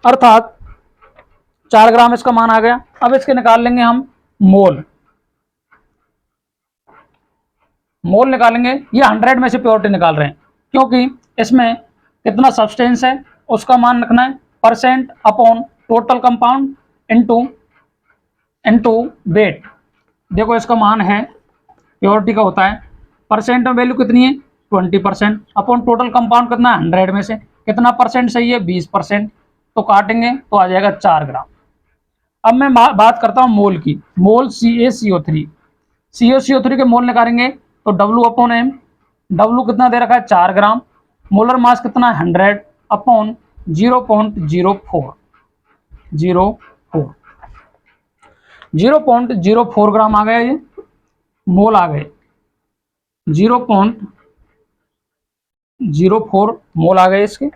अर्थात 4 ग्राम इसका मान आ गया। अब इसके निकाल लेंगे हम मोल निकालेंगे। ये 100 में से प्योरिटी निकाल रहे हैं क्योंकि इसमें कितना सब्सटेंस है उसका मान रखना है, percent upon total compound into wait. देखो इसका मान है, प्योरिटी का होता है, परसेंट में वैल्यू कितनी है 20%, अपॉन टोटल कंपाउंड कितना है 100 में से कितना परसेंट सही है 20%। तो काटेंगे तो आ जाएगा 4 ग्राम। अब मैं बात करता हूँ मोल की। मोल CaCO3 के मोल निकालेंगे तो W/M, W कितना दे रखा है 4 ग्राम, मोलर मास कितना है 100 अपॉन 0.04 0.04 ग्राम आ गया, ये मोल आ गए 0.04 मोल आ गए इसके।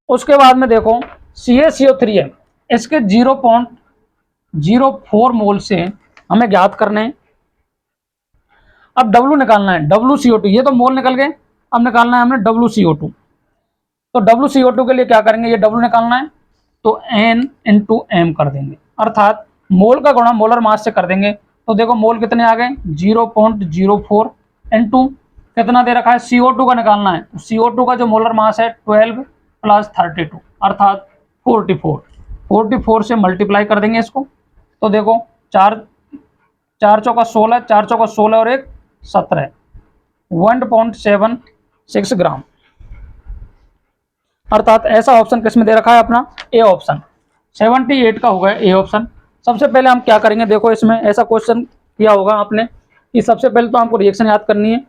उसके बाद में देखो CaCO3 है, इसके 0.04 मोल से हमें ज्ञात करने हैं। अब W निकालना है, WCO2, ये तो मोल निकल गए, अब निकालना है हमने WCO2। तो WCO2 के लिए क्या करेंगे, ये W निकालना है तो N इंटू M कर देंगे, अर्थात मोल का गुणा मोलर मास से कर देंगे। तो देखो मोल कितने आ गए 0.04 इंटू कितना दे रखा है CO2 का निकालना है। CO2 का जो मोलर मास है 12 + 32 अर्थात 44 से मल्टीप्लाई कर देंगे इसको। तो देखो 4 चौका 16, 4 चौका 16 और 1 17, 1.76 ग्राम, अर्थात ऐसा ऑप्शन किसमें दे रखा है अपना ए ऑप्शन, 78 का होगा ए ऑप्शन। सबसे पहले हम क्या करेंगे, देखो इसमें ऐसा क्वेश्चन किया होगा आपने कि सबसे पहले तो हमको रिएक्शन याद करनी है,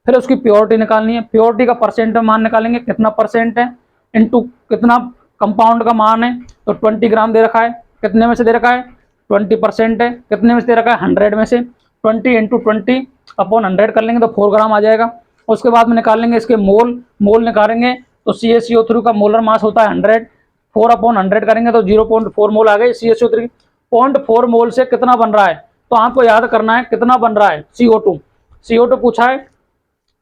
फिर उसकी प्योरिटी निकालनी है, प्योरिटी का परसेंट में मान निकालेंगे कितना परसेंट है इनटू कितना कंपाउंड का मान है। तो 20 ग्राम दे रखा है, कितने में से दे रखा है 20% है, कितने में से दे रखा है 100 में से, 20 इंटू 20 अपॉन 100 कर लेंगे तो 4 ग्राम आ जाएगा। उसके बाद में निकाल लेंगे इसके मोल निकालेंगे तो CaCO3 का मोलर मास होता है 100, 4/100 करेंगे तो 0.4 मोल आ गए CaCO3। 0.4 मोल से कितना बन रहा है, तो आपको याद करना है कितना बन रहा है CO2 पूछा है।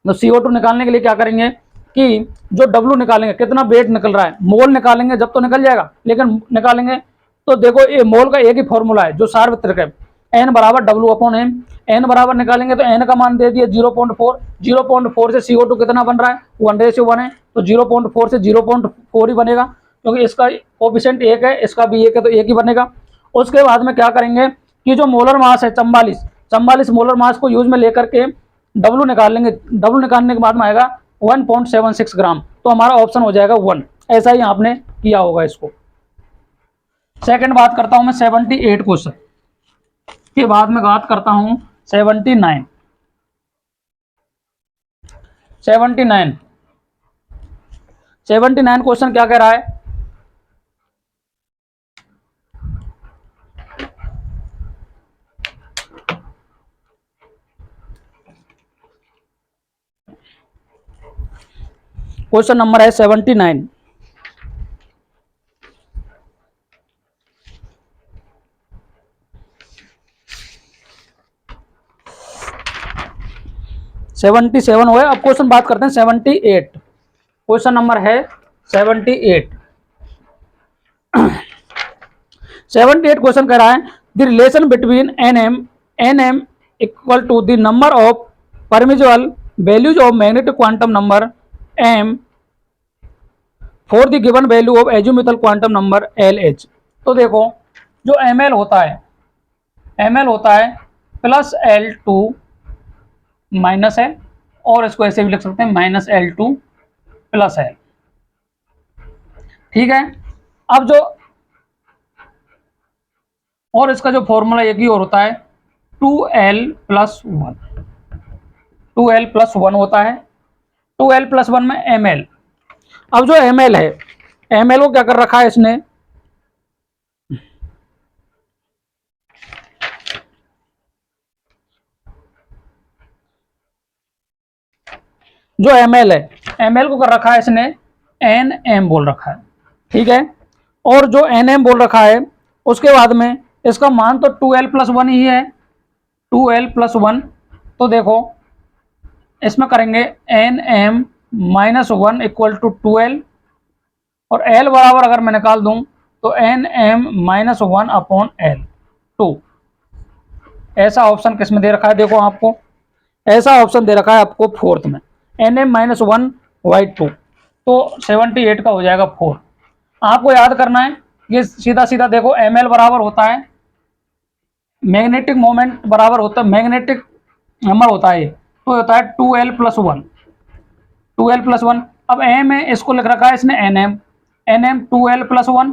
तो CO2 निकालने के लिए क्या करेंगे कि जो W निकालेंगे कितना वेट निकल रहा है, मोल निकालेंगे जब तो निकल जाएगा, लेकिन निकालेंगे तो देखो ये मोल का एक ही फॉर्मूला है जो सार्वत्रिक है, N बराबर W/M। N बराबर निकालेंगे तो N का मान दे दिया 0.4 से CO2 कितना बन रहा है 1:1 है, तो 0.4 से 0.4 ही बनेगा क्योंकि इसका कोफिशिएंट 1 है, इसका भी 1 है तो 1 ही बनेगा। उसके बाद में क्या करेंगे कि जो मोलर मास है 44 मोलर मास को यूज में लेकर के W निकाल लेंगे, W निकालने के बाद में आएगा 1.76 ग्राम, तो हमारा ऑप्शन हो जाएगा 1। ऐसा ही आपने किया होगा इसको। सेकंड बात करता हूं मैं 78 क्वेश्चन के बाद में बात करता हूं 79 क्वेश्चन क्या कह रहा है, क्वेश्चन नंबर है 79। सेवन हुए, अब क्वेश्चन बात करते हैं 78। क्वेश्चन नंबर है 78। 78 क्वेश्चन कह रहा है the relation between n m equal to the number of permissible values of magnetic quantum number m for the given value of azimuthal quantum number LH। तो देखो जो ml होता है +L2 -L, और इसको ऐसे भी लिख सकते हैं -L2 +L, ठीक है। अब जो और इसका जो फॉर्मूला एक ही और होता है 2l+1, 2l+1 होता है, 2l+1 में ml। अब जो ml है, ml को क्या कर रखा है इसने, जो ml है, ml को कर रखा है इसने nm बोल रखा है, ठीक है। और जो nm बोल रखा है उसके बाद में इसका मान तो 2l+1 ही है, 2l+1। तो देखो इसमें करेंगे nm-1 इक्वल टू 2l, और l बराबर अगर मैं निकाल दूं तो nm-1/l 2। ऐसा ऑप्शन किसमें दे रखा है, देखो आपको ऐसा ऑप्शन दे रखा है आपको फोर्थ में, nm-1/2, तो 78 का हो जाएगा 4। आपको याद करना है, ये सीधा सीधा देखो ml बराबर होता है मैग्नेटिक मोमेंट बराबर होता है, मैग्नेटिक नंबर होता है, तो होता है 2l+1, 2l+1। अब m है, इसको लिख रखा है इसने nm 2l+1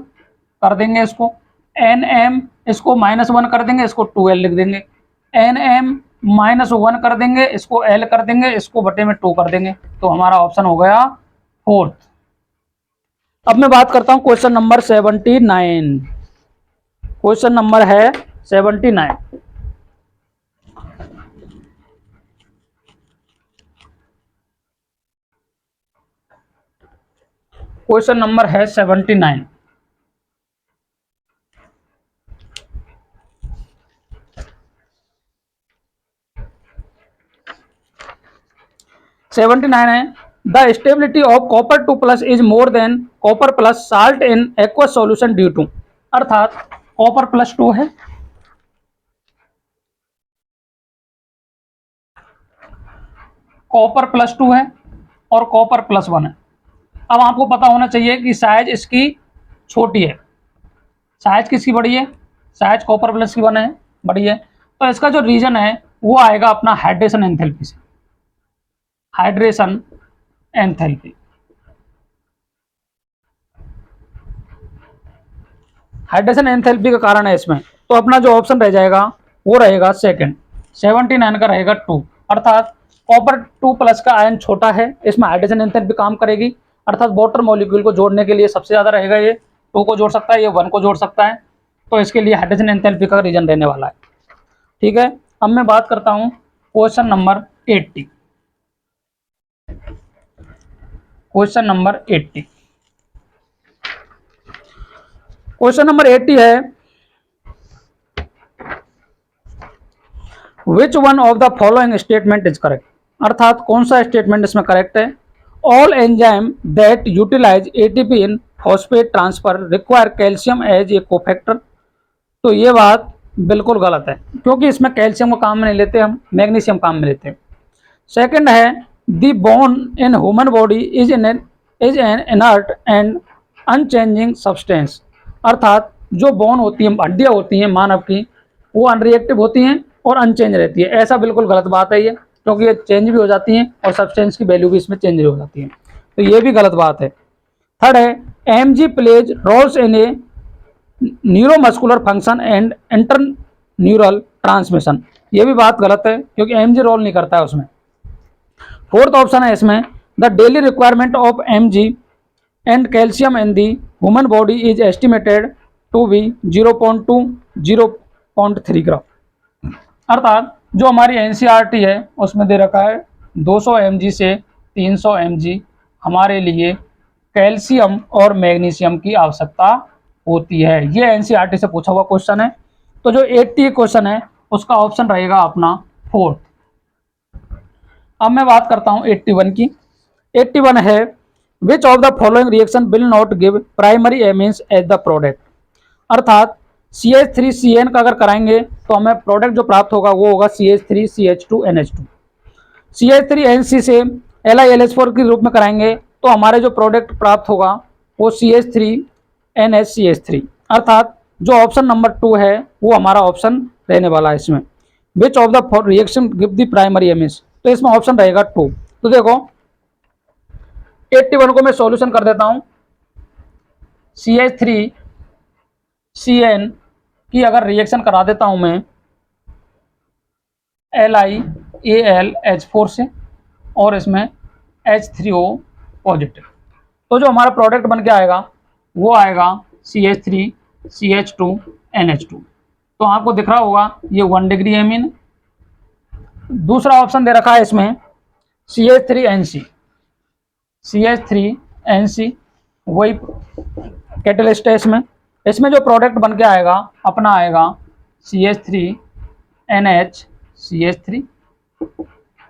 कर देंगे इसको, nm इसको -1 कर देंगे, इसको 2l लिख देंगे, nm-1 कर देंगे, इसको l कर देंगे, इसको बटे में 2 कर देंगे, तो हमारा ऑप्शन हो गया फोर्थ। अब मैं बात करता हूं क्वेश्चन नंबर 79। क्वेश्चन नंबर है 79। क्वेश्चन नंबर है 79। है, the stability of copper 2+ is more than copper plus salt in aqueous solution due to, अर्थात कॉपर +2 है, कॉपर +2 है और कॉपर +1 है। अब आपको पता होना चाहिए कि साइज इसकी छोटी है, साइज किसकी बड़ी है, साइज कॉपर +1 है, बड़ी है। तो इसका जो रीजन है वो आएगा अपना हाइड्रेशन एंथैल्पी से, हाइड्रेशन एंथैल्पी, हाइड्रेशन एंथैल्पी का कारण है इसमें। तो अपना जो ऑप्शन रह जाएगा वो रहेगा सेकंड, 79 का रहेगा 2, अर्थात कॉपर 2+ का आयन छोटा है, इसमें हाइड्रेशन एंथैल्पी काम करेगी, अर्थात वाटर मॉलिक्यूल को जोड़ने के लिए सबसे ज्यादा रहेगा, ये 2 को जोड़ सकता है, ये 1 को जोड़ सकता है, तो इसके लिए हाइड्रेशन एंथैल्पी का रीजन रहने वाला है, ठीक है। अब मैं बात करता हूँ question number 80। Question number 80, question number 80 है, which one of the following statement is correct, अर्थात कौन सा स्टेटमेंट इसमें करेक्ट है। All enzyme that utilize ATP in phosphate transfer require calcium as a cofactor, तो ये बात बिल्कुल गलत है, क्योंकि इसमें कैल्शियम को काम में नहीं लेते, हम मैग्नीशियम काम में लेते हैं। सेकंड है, the bone in human body is an inert and unchanging substance, अर्थात जो बोन होती है, हड्डियाँ होती हैं मानव की, वो अनरिएक्टिव होती हैं और अनचेंज रहती है, ऐसा बिल्कुल गलत बात है ये, क्योंकि ये चेंज भी हो जाती हैं और सब्सटेंस की वैल्यू भी इसमें चेंज हो जाती है, तो ये भी गलत बात है। थर्ड है, Mg plays roles in a neuromuscular function and inter neural transmission, ये भी बात गलत है, क्योंकि एमजी रोल नहीं करता है उसमें। फोर्थ ऑप्शन है इसमें, the daily requirement of Mg and calcium in the human body is estimated to be 0.2 0.3 gram, अर्थात जो हमारी एनसीईआरटी है उसमें दे रखा है 200 mg से 300 mg हमारे लिए कैल्शियम और मैग्नीशियम की आवश्यकता होती है, ये एनसीईआरटी से पूछा हुआ क्वेश्चन है। तो जो 80 क्वेश्चन है उसका ऑप्शन रहेगा अपना फोर्थ। अब मैं बात करता हूँ 81 की। 81 है, which of the following reaction will not give primary amines as the product, अर्थात CH3CN का अगर कराएंगे तो हमें प्रोडक्ट जो प्राप्त होगा वो होगा CH3CH2NH2, CH3NC से LiLH4 के रूप में कराएंगे तो हमारे जो प्रोडक्ट प्राप्त होगा वो CH3NHCH3, अर्थात जो ऑप्शन नंबर 2 है वो हमारा ऑप्शन रहने वाला है इसमें, विच of the reaction give the primary amines, तो इसमें ऑप्शन रहेगा 2। तो देखो 81 को मैं सॉल्यूशन कर देता हूं, CH3CN कि अगर रिएक्शन करा देता हूं मैं LiAlH4 से और इसमें H3O पॉजिटिव, तो जो हमारा प्रोडक्ट बन के आएगा वो आएगा CH3CH2NH2। तो आपको दिख रहा होगा ये 1 डिग्री एमीन। दूसरा ऑप्शन दे रखा है इसमें CH3NC, CH3NC वही कैटलिस्ट है इसमें। इसमें जो प्रोडक्ट बन के आएगा अपना आएगा CH3NH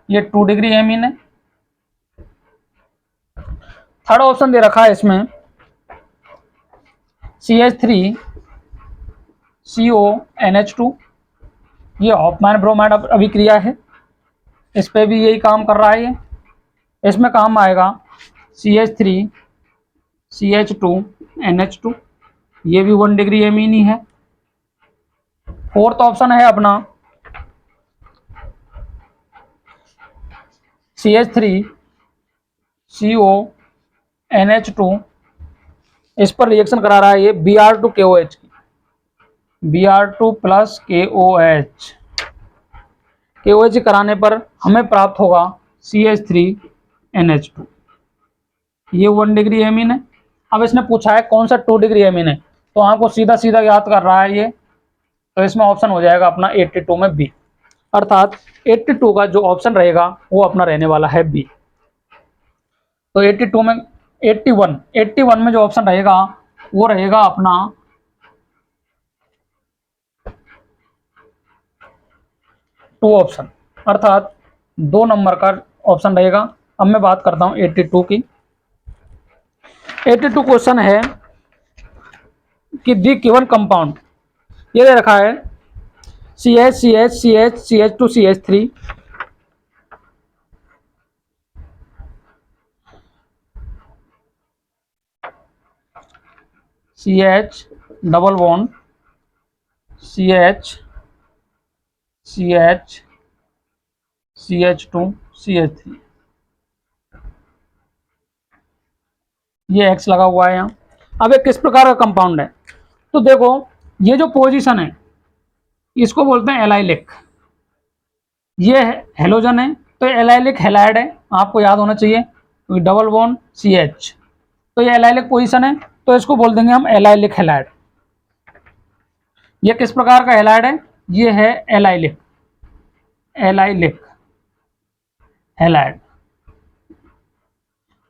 ये 2 डिग्री एमीन है। थर्ड ऑप्शन दे रखा है इसमें CH3CONH2, ये हॉफमैन ब्रोमाइड अभिक्रिया है, इस पे भी यही काम कर रहा है ये। इसमें काम आएगा CH3CH2NH2, ये भी 1 डिग्री एमीन ही है। फोर्थ ऑप्शन है अपना CH3CONH2, इस पर रिएक्शन करा रहा है ये Br2KOH की, Br2 प्लस KOH कराने पर हमें प्राप्त होगा CH3NH2, ये 1 डिग्री एमीन है। अब इसने पूछा है कौन सा 2 डिग्री एमीन है, तो आपको सीधा सीधा याद कर रहा है ये, तो इसमें ऑप्शन हो जाएगा अपना 82 में बी, अर्थात 82 का जो ऑप्शन रहेगा वो अपना रहने वाला है बी। तो 82 में 81 में जो ऑप्शन रहेगा वो रहेगा अपना 2 ऑप्शन, अर्थात 2 नंबर का ऑप्शन रहेगा। अब मैं बात करता हूं 82 की। 82 क्वेश्चन है कि दी गिवन कंपाउंड, ये दे रखा है CH2CH3 CH double bond CH2CH3, ये X लगा हुआ है यहाँ। अब ये किस प्रकार का कंपाउंड है, तो देखो ये जो पोजीशन है इसको बोलते हैं एलाइलिक, ये हेलोजन है तो एलाइलिक हैलाइड है, आपको याद होना चाहिए, तो डबल बॉन्ड CH, तो ये एलाइलिक पोजीशन है तो इसको बोल देंगे हम एलाइलिक हैलाइड। ये किस प्रकार का हैलाइड है, ये है एलाइलिक हैलाइड।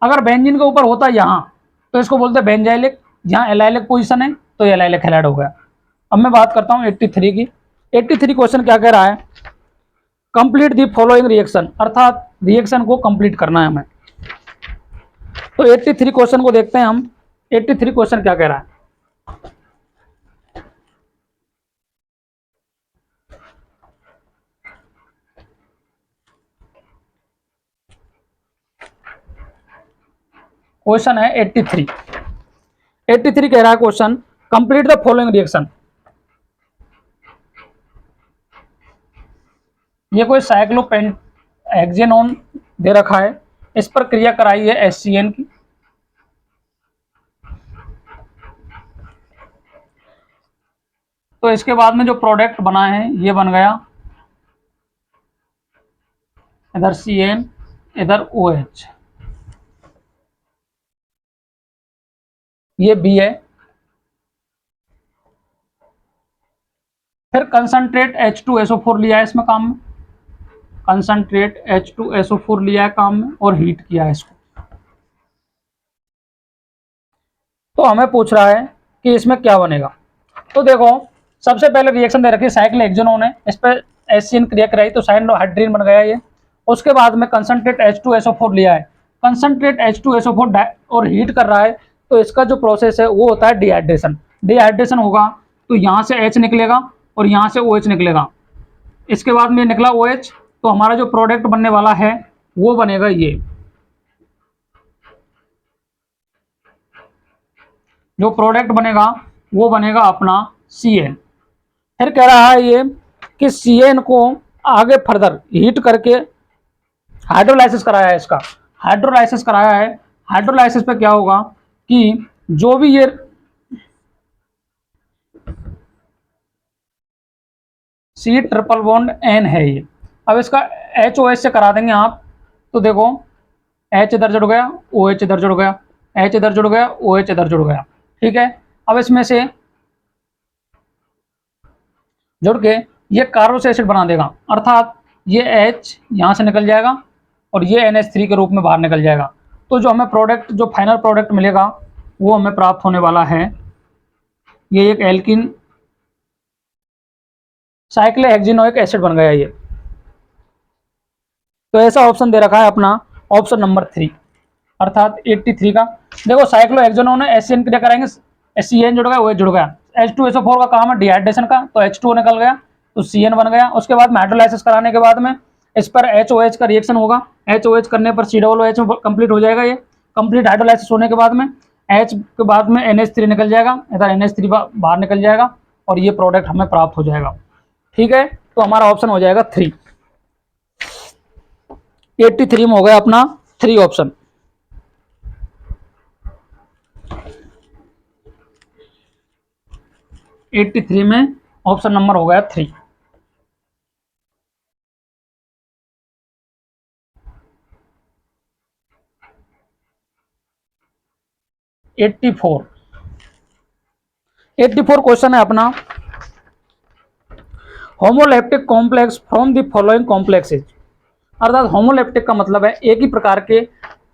अगर बेंजीन के ऊपर होता यहाँ तो इसको बोलते हैं बेंजाइलिक, यहाँ एलाइलिक पोजीशन है तो ये एलाइलिक हैलाइड हो गया। अब मैं बात करता हूँ 83 की। 83 क्वेश्चन क्या कह रहा है, कंप्लीट दी फॉलोइंग रिएक्शन, अर्थात रिएक्शन को कंप्लीट करना है हमें। तो 83 क्वेश्चन को देखते हैं हम, 83 क्वेश्चन क्या कह रहा है। क्वेश्चन है 83 कह रहा है question, complete the following reaction. ये कोई साइक्लोपेंटेनोन दे रखा है, इस पर क्रिया कराई है HCN की। तो इसके बाद में जो प्रोडक्ट बना है ये बन गया इधर CN इधर OH, ये B है। फिर कंसंट्रेट H2SO4 लिया है इसमें काम में, कंसंट्रेट H2SO4 लिया है काम में और हीट किया है इसको। तो हमें पूछ रहा है कि इसमें क्या बनेगा। तो देखो सबसे पहले रिएक्शन दे रखी है साइक्लोहेक्सेनोन है, इस पर HCN क्रिया कराई तो साइक्लोहाइड्रीन बन गया ये। उसके बाद में कंसंट्रेट H2SO4 लिया है, कंसंट्रेट H2SO4 और हीट कर रहा है, तो इसका जो प्रोसेस है वो होता है डिहाइड्रेशन। डिहाइड्रेशन होगा तो यहाँ से H निकलेगा और यहाँ से OH निकलेगा, इसके बाद में निकला OH, तो हमारा जो प्रोडक्ट बनने वाला है वो बनेगा ये, जो प्रोडक्ट बनेगा वो बनेगा अपना CN। फिर कह रहा है ये कि CN को आगे फर्दर हीट करके हाइड्रोलाइसिस कराया है, इसका हाइड्रोलाइसिस कराया है। हाइड्रोलाइसिस पे क्या होगा कि जो भी ये C ट्रिपल बॉन्ड N है ये। अब इसका HOH से करा देंगे आप, तो देखो H इधर जुड़ गया, OH इधर जुड़ गया, H इधर जुड़ गया, OH इधर जुड़ गया, ठीक है। अब इसमें से जुड़ के ये कार्बोक्सिलिक एसिड बना देगा, अर्थात ये H यहाँ से निकल जाएगा और ये NH3 के रूप में बाहर निकल जाएगा। तो जो हमें प्रोडक्ट, जो फाइनल प्रोडक्ट मिलेगा वो हमें प्राप्त होने वाला है, ये एक एल्किन साइक्लोहेक्सिनोइक एसिड बन गया ये। तो ऐसा ऑप्शन दे रखा है अपना ऑप्शन नंबर 3, अर्थात 83 का। देखो साइक्लोहेक्सिनोन ने एसियन क्रिया कराएंगे, CN जुड़ गया, OH जुड़ गया, H2SO4 का काम है डिहाइड्रेशन का, तो H2O निकल गया तो CN बन गया। उसके बाद में हाइड्रोलाइसिस कराने के बाद में इस पर HOH का रिएक्शन होगा, HOH करने पर COOH में कंप्लीट हो जाएगा। ये कंप्लीट हाइड्रोलाइसिस होने के बाद में H के बाद में NH3 निकल जाएगा, इधर NH3 बाहर निकल जाएगा और ये प्रोडक्ट हमें प्राप्त हो जाएगा, ठीक है। तो हमारा ऑप्शन हो जाएगा 3, 83 में हो गया अपना 3 ऑप्शन। एट्टी 83 में ऑप्शन नंबर हो गया 3। 84 क्वेश्चन है अपना, homoleptic complex from the following complexes. अर्थात होमोलेप्टिक का मतलब है एक ही प्रकार के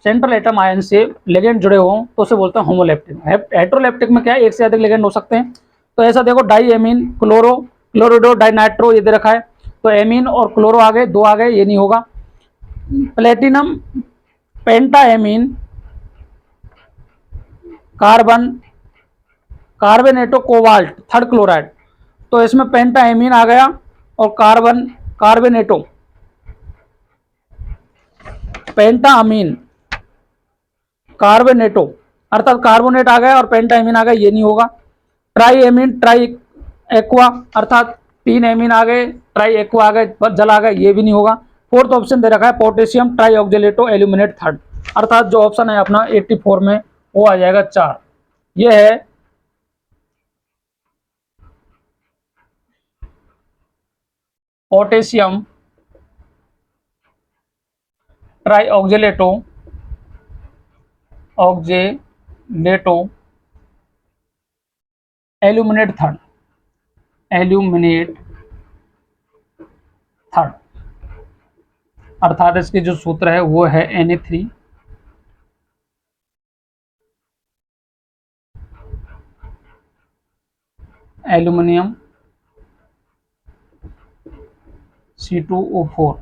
सेंट्रल एटम आयन से लिगेंड जुड़े हो तो उसे बोलते हैं होमोलेप्टिक। हेटेरोलेप्टिक में क्या है, एक से अधिक लिगेंड हो सकते हैं। तो ऐसा देखो डाई एमीन, क्लोरो, क्लोरिडो, डाइनाइट्रो ये दे रखा है, तो एमीन और क्लोरो आ गए, 2 आ गए, ये नहीं होगा। Platinum, penta ammine, carbon, carbonato, cobalt, third chloride, तो इसमें पेंटा एमीन आ गया और कार्बन, कार्बोनेटो, पेंटा अमीन, कार्बोनेटो, अर्थात कार्बोनेट आ गया और पेंटा एमीन आ गया, ये नहीं होगा। ट्राई एमीन, ट्राई एक्वा, अर्थात 3 एमीन आ गए, ट्राई एक्वा आ गए, बस जल आ गए, ये भी नहीं होगा। फोर्थ ऑप्शन दे रखा है potassium try oxalato aluminate third, अर्थात जो ऑप्शन है अपना 84 में वो आ जाएगा 4। ये है potassium try oxalato aluminate third, aluminate third, अर्थात इसके जो सूत्र है वो है Na3 एल्यूमिनियम C2O4,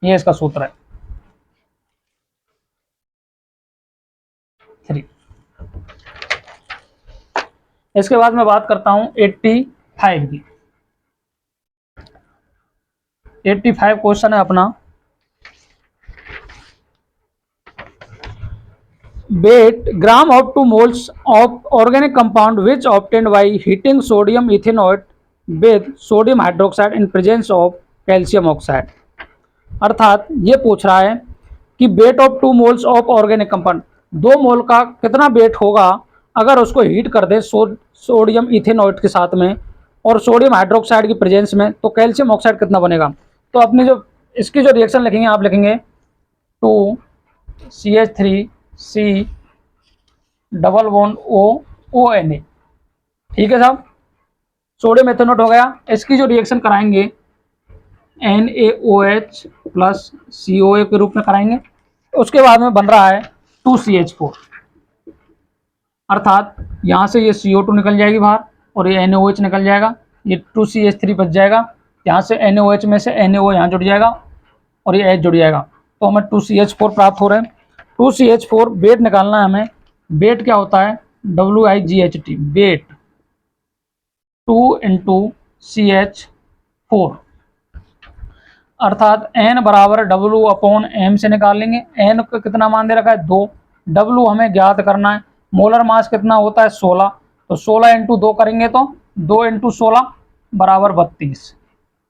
ये इसका सूत्र है 3। इसके बाद मैं बात करता हूं 85 की। 85 क्वेश्चन है अपना, weight gram of 2 moles of organic compound which obtained by heating sodium ethanoate with sodium hydroxide in presence of calcium oxide। अर्थात ये पूछ रहा है कि weight of 2 moles of organic compound, 2 मोल का कितना वेट होगा अगर उसको हीट कर दे सोडियम इथेनॉइट के साथ में और सोडियम हाइड्रोक्साइड की प्रेजेंस में, तो कैल्शियम ऑक्साइड कितना बनेगा। तो अपनी जो इसकी जो रिएक्शन लिखेंगे आप लिखेंगे 2CH3C डबल बॉन्ड ONA, ठीक है साहब। सोडियम एथेनॉट हो गया, इसकी जो रिएक्शन कराएंगे NaOH प्लस COA के रूप में कराएंगे। उसके बाद में बन रहा है 2CH4, अर्थात यहाँ से ये CO2 निकल जाएगी बाहर और ये NaOH निकल जाएगा, ये 2CH3 बच जाएगा, यहाँ से NaOH में से NaO यहाँ जुड़ जाएगा और ये H जुड़ जाएगा, तो हमें 2CH4 प्राप्त हो रहे हैं। 2CH4 वेट निकालना है हमें, वेट क्या होता है WIGHT, वेट 2 × CH4, अर्थात N बराबर W/M से निकाल लेंगे। N को कितना मान दे रखा है 2, W हमें ज्ञात करना है, मोलर मास कितना होता है 16, तो 16 × 2 करेंगे तो 2 × 16 बराबर 32,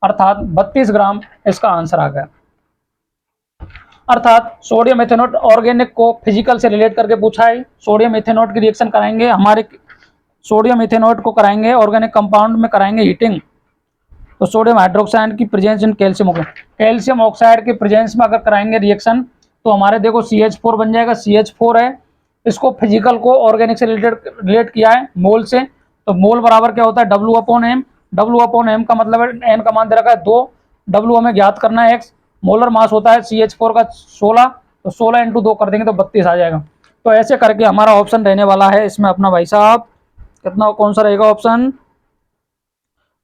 अर्थात 32 ग्राम इसका आंसर आ गया। अर्थात सोडियम एथेनॉट ऑर्गेनिक को फिजिकल से रिलेट करके पूछा है, सोडियम एथेनॉट की रिएक्शन कराएंगे हमारे सोडियम इथेनॉइड को कराएंगे ऑर्गेनिक कंपाउंड में कराएंगे हीटिंग, तो सोडियम हाइड्रोक्साइड की presence in calcium oxide, calcium oxide की प्रेजेंस में अगर कराएंगे रिएक्शन तो हमारे देखो CH4 बन जाएगा। CH4 है, इसको फिजिकल को ऑर्गेनिक से रिलेट किया है मोल से, तो मोल बराबर क्या होता है W/M। W/M का मतलब है n का मान दे रखा है 2, W हमें ज्ञात करना है x, मोलर मास होता है CH4 का 16, तो 16 × 2 कर देंगे तो 32 आ जाएगा। तो ऐसे करके हमारा ऑप्शन रहने वाला है इसमें अपना भाई साहब, कितना कौन सा रहेगा ऑप्शन,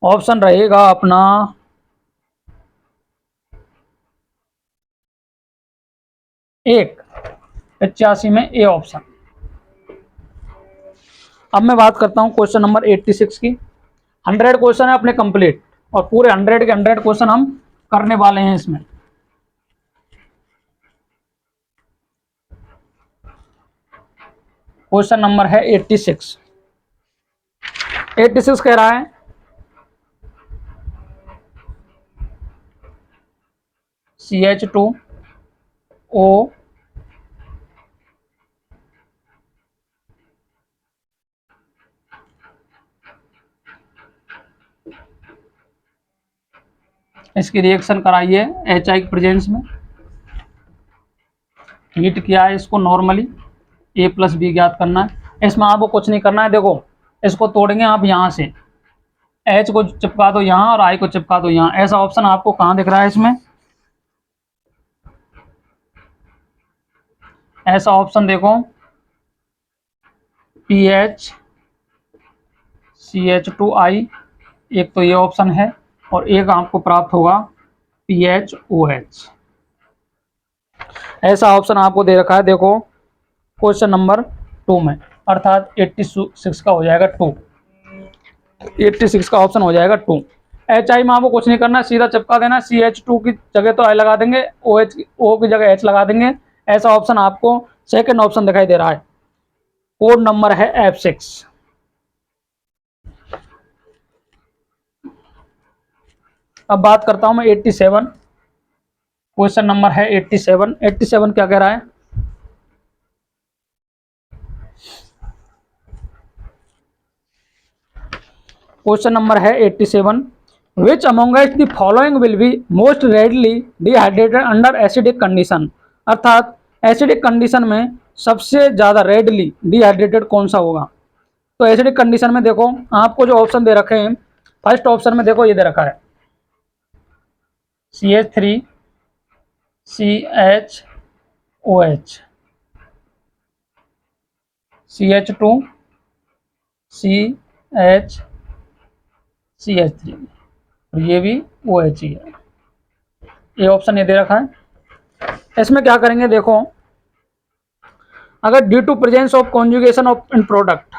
ऑप्शन रहेगा अपना एक 85 में ए ऑप्शन। अब मैं बात करता हूं क्वेश्चन नंबर 86 की। 100 क्वेश्चन है अपने कंप्लीट, और पूरे 100 के 100 क्वेश्चन हम करने वाले हैं इसमें। क्वेश्चन नंबर है 86। 86 कह रहा है CH2O इसकी रिएक्शन कराइए HI की प्रेजेंस में, हीट किया है इसको नॉर्मली, A+B ज्ञात करना है। इसमें आपको कुछ नहीं करना है, देखो इसको तोड़ेंगे आप यहाँ से, H को चिपका दो यहाँ और I को चिपका दो यहाँ। ऐसा ऑप्शन आपको कहाँ दिख रहा है इसमें, ऐसा ऑप्शन देखो PH CH2I, एक तो ये ऑप्शन है, और एक आपको प्राप्त होगा PHOH। ऐसा ऑप्शन आपको दे रखा है देखो क्वेश्चन नंबर 2 में, अर्थात 86 का हो जाएगा 2, 86 का ऑप्शन हो जाएगा 2। HI में आपको कुछ नहीं करना, सीधा चिपका देना, CH2 की जगह तो I लगा देंगे, O की जगह H लगा देंगे। ऐसा ऑप्शन आपको सेकंड ऑप्शन दिखाई दे रहा है, कोड नंबर है F6। अब बात करता हूं मैं 87, क्वेश्चन नंबर है 87। 87 क्या कह रहा है, क्वेश्चन नंबर है 87, which amongst the following will be most readily dehydrated under acidic condition, अर्थात एसिडिक कंडीशन में सबसे ज्यादा रेडली डिहाइड्रेटेड कौन सा होगा। तो एसिडिक कंडीशन में देखो आपको जो ऑप्शन दे रखे हैं, फर्स्ट ऑप्शन में देखो ये दे रखा है CH3 CHOH, CH2 CH3, और ये भी OH ही है, ये ऑप्शन ये दे रखा है। इसमें क्या करेंगे देखो, अगर due to presence of conjugation of in product,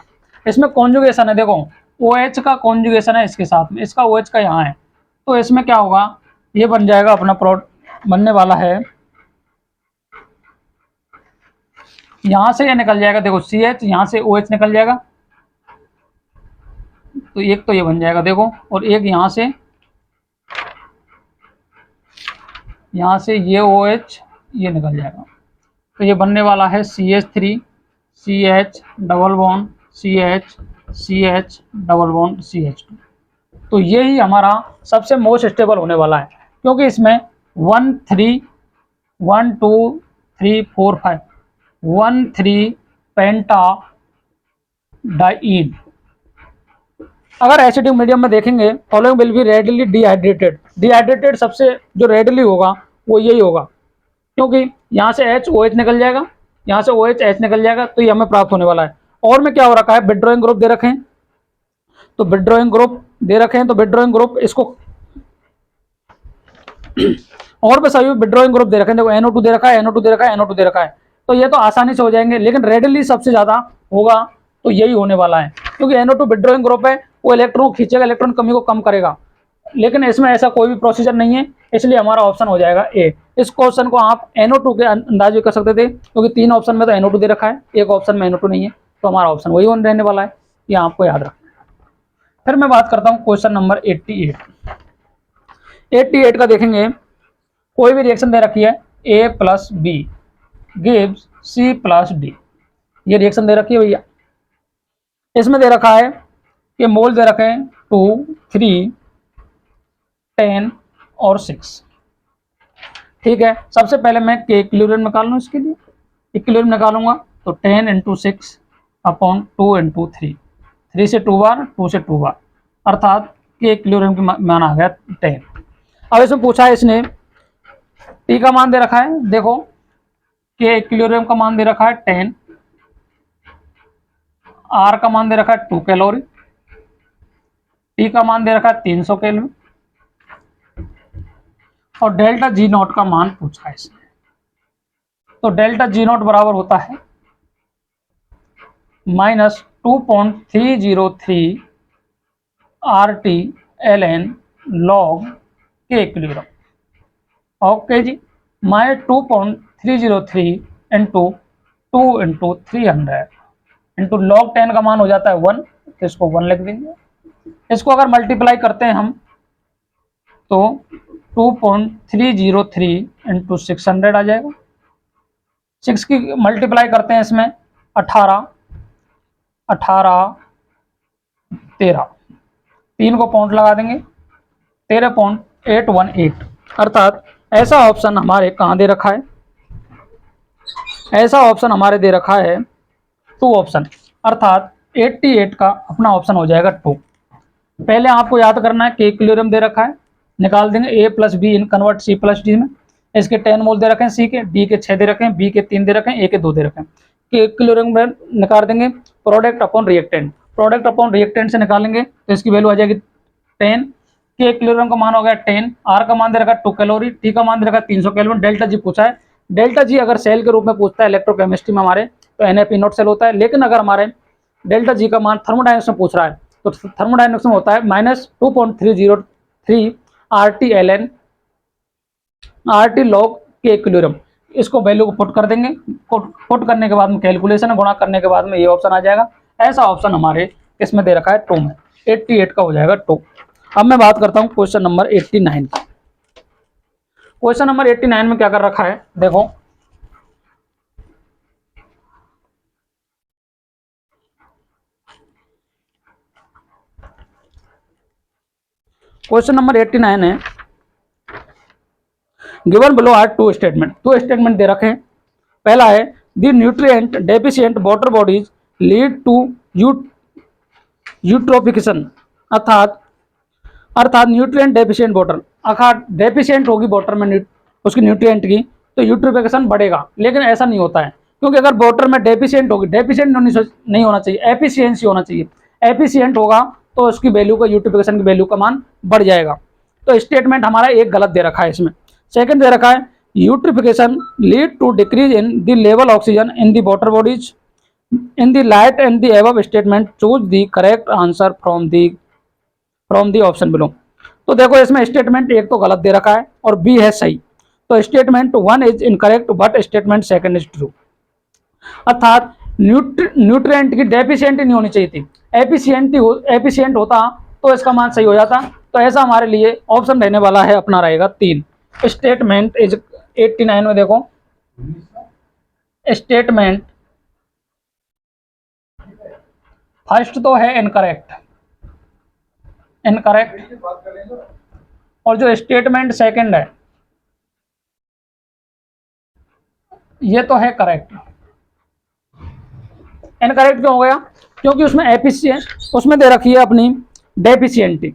इसमें कॉन्जुगेशन है देखो, OH का कॉन्जुगेशन है इसके साथ में, इसका OH का यहाँ है, तो इसमें क्या होगा, ये बन जाएगा अपना प्रोडक्ट बनने वाला है, यहाँ से ये निकल जाएगा देखो CH, यहाँ से OH निकल जाएगा, तो एक तो ये बन जाएगा देखो, और एक यहाँ से ये OH ये निकल जाएगा, तो ये बनने वाला है CH3 CH double bond CH CH double bond CH2। तो यही हमारा सबसे मोस्ट स्टेबल होने वाला है, क्योंकि इसमें 1 3 1 2 3 4 5 1 3 पेंटा डाइन। अगर एसिडिक मीडियम में देखेंगे, following will be readily dehydrated, dehydrated सबसे जो रेडली होगा वो यही होगा, क्योंकि यहाँ से H OH निकल जाएगा, यहाँ से OH H निकल जाएगा, तो ये हमें प्राप्त होने वाला है। और में क्या हो रखा है, विड्रॉइंग ग्रुप दे रखे हैं, तो विड्रॉइंग ग्रुप दे रखे हैं, तो विड्रॉइंग ग्रुप इसको और पे सभी विड्रॉइंग ग्रुप दे रखे हैं, देखो NO2 दे रखा है, NO2 दे रखा है, NO2 दे रखा है, तो ये तो आसानी से हो जाएंगे, लेकिन रेडली सबसे ज्यादा होगा तो यही होने वाला है, क्योंकि NO2 विड्रॉइंग ग्रुप है, वो इलेक्ट्रॉन खींचेगा, इलेक्ट्रॉन कमी को कम करेगा, लेकिन इसमें ऐसा कोई भी प्रोसीजर नहीं है, इसलिए हमारा ऑप्शन हो जाएगा ए। इस क्वेश्चन को आप NO2 के अंदाज भी कर सकते थे, क्योंकि 3 ऑप्शन में तो NO2 दे रखा है, एक ऑप्शन में NO2 नहीं है, तो हमारा ऑप्शन वही रहने वाला है, ये आपको याद रखना है। फिर मैं बात करता हूँ क्वेश्चन नंबर 88। 88 का देखेंगे, कोई भी रिएक्शन दे रखी है A+B गिव्स C+D, ये रिएक्शन दे रखी है भैया। इसमें दे रखा है कि मोल दे रखे हैं 2, 3, 10 और 6। ठीक है, सबसे पहले मैं के इक्विलिब्रियम निकाल लूँ। इसके लिए इक्विलिब्रियम निकालूंगा तो 10 × 6 अपॉन 2 × 3, 3 से 2 बार, 2 से 2 बार, अर्थात के इक्विलिब्रियम की मान आ गया 10। अब इसमें पूछा है इसने टी का मान दे रखा है, देखो के इक्विलिब्रियम का मान दे रखा है 10, आर का मान दे रखा है 2 कैलोरी, टी का मान दे रखा है 300 केल्विन और डेल्टा जी नॉट का मान पूछा है इसने। तो डेल्टा जी नॉट बराबर होता है -2.303 RT/ln log के इक्विलिब्रियम। ओके जी, -2.303 इंटू 2 × 300 इंटू log 10 का मान हो जाता है 1, तो इसको 1 लिख देंगे। इसको अगर मल्टीप्लाई करते हैं हम तो 2.303 इंटू 600 आ जाएगा। 6 की मल्टीप्लाई करते हैं इसमें 18, 13, 3 को पॉइंट लगा देंगे 13.818, अर्थात ऐसा ऑप्शन हमारे कहाँ दे रखा है, ऐसा ऑप्शन हमारे दे रखा है 2 ऑप्शन, अर्थात 88 का अपना ऑप्शन हो जाएगा 2। पहले आपको याद करना है कि इक्विलिब्रियम दे रखा है, निकाल देंगे a + b in convert c + d में। इसके 10 मोल दे रखे हैं c के, d के 6 दे रखे हैं, b के 3 दे रखे हैं, a के 2 दे रखे हैं। कि इक्विलिब्रियम में निकाल देंगे product upon reactant, product upon reactant से निकालेंगे तो इसकी वैल्यू आ जाएगी 10। के इक्विलिब्रियम का मान हो गया 10, आर का मान दे रखा है 2 कैलोरी, टी का मान दे रखा है 300 केल्विन, डेल्टा जी पूछा है। डेल्टा जी अगर सेल के रूप में पूछता है इलेक्ट्रोकेमिस्ट्री में हमारे तो NaPnO सेल होता है, लेकिन अगर हमारे डेल्टा जी का मान थर्मोडायनेमिक्स में पूछ रहा है तो थर्मोडायनेमिक्स में होता है -2.303 RT/ln RT log के इक्विलिब्रियम। इसको वैल्यू को पुट कर देंगे, पुट करने के बाद में कैलकुलेशन गुणा करने के बाद में ये ऑप्शन आ जाएगा। ऐसा ऑप्शन हमारे इसमें दे रखा है 2 में, 88 का हो जाएगा 2। अब मैं बात करता हूँ क्वेश्चन नंबर 89 की। क्वेश्चन नंबर 89 में क्या कर रखा है, देखो क्वेश्चन नंबर 89 है, given below are 2 statement. 2 statement दे रखे हैं। पहला है the nutrient deficient water bodies lead to eutrophication, अर्थात न्यूट्रिएंट डेफिशिएंट वाटर, अर्थात डेफिशिएंट होगी वाटर में उसकी न्यूट्रिएंट की तो यूट्रोफिकेशन बढ़ेगा, लेकिन ऐसा नहीं होता है क्योंकि अगर वाटर में डेफिशिएंट होगी, डेफिशिएंट नहीं होना चाहिए, एफिशिएंसी होना चाहिए। एफिशिएंट होगा तो उसकी वैल्यू का यूट्रोफिकेशन की वैल्यू का मान बढ़ जाएगा। तो स्टेटमेंट हमारा एक गलत दे रखा है इसमें। सेकंड दे रखा है eutrophication lead to decrease in the level oxygen in the water bodies in the light and the above statement choose the correct answer from the option below. तो देखो इसमें स्टेटमेंट एक तो गलत दे रखा है और बी है सही, तो statement 1 is incorrect but statement 2 is true, अर्थात न्यूट्रिएंट की डेफिशिएंट नहीं होनी चाहिए थी, एफिशिएंट होता तो इसका मान सही हो जाता। तो ऐसा हमारे लिए ऑप्शन रहने वाला है अपना रहेगा 3। स्टेटमेंट इज 89 में देखो स्टेटमेंट फर्स्ट तो है इनकरेक्ट और जो स्टेटमेंट सेकंड है ये तो है करेक्ट। इनकरेक्ट क्यों हो गया, क्योंकि उसमें एफिशिएंट उसमें दे रखी है अपनी डेफिशिएंट दे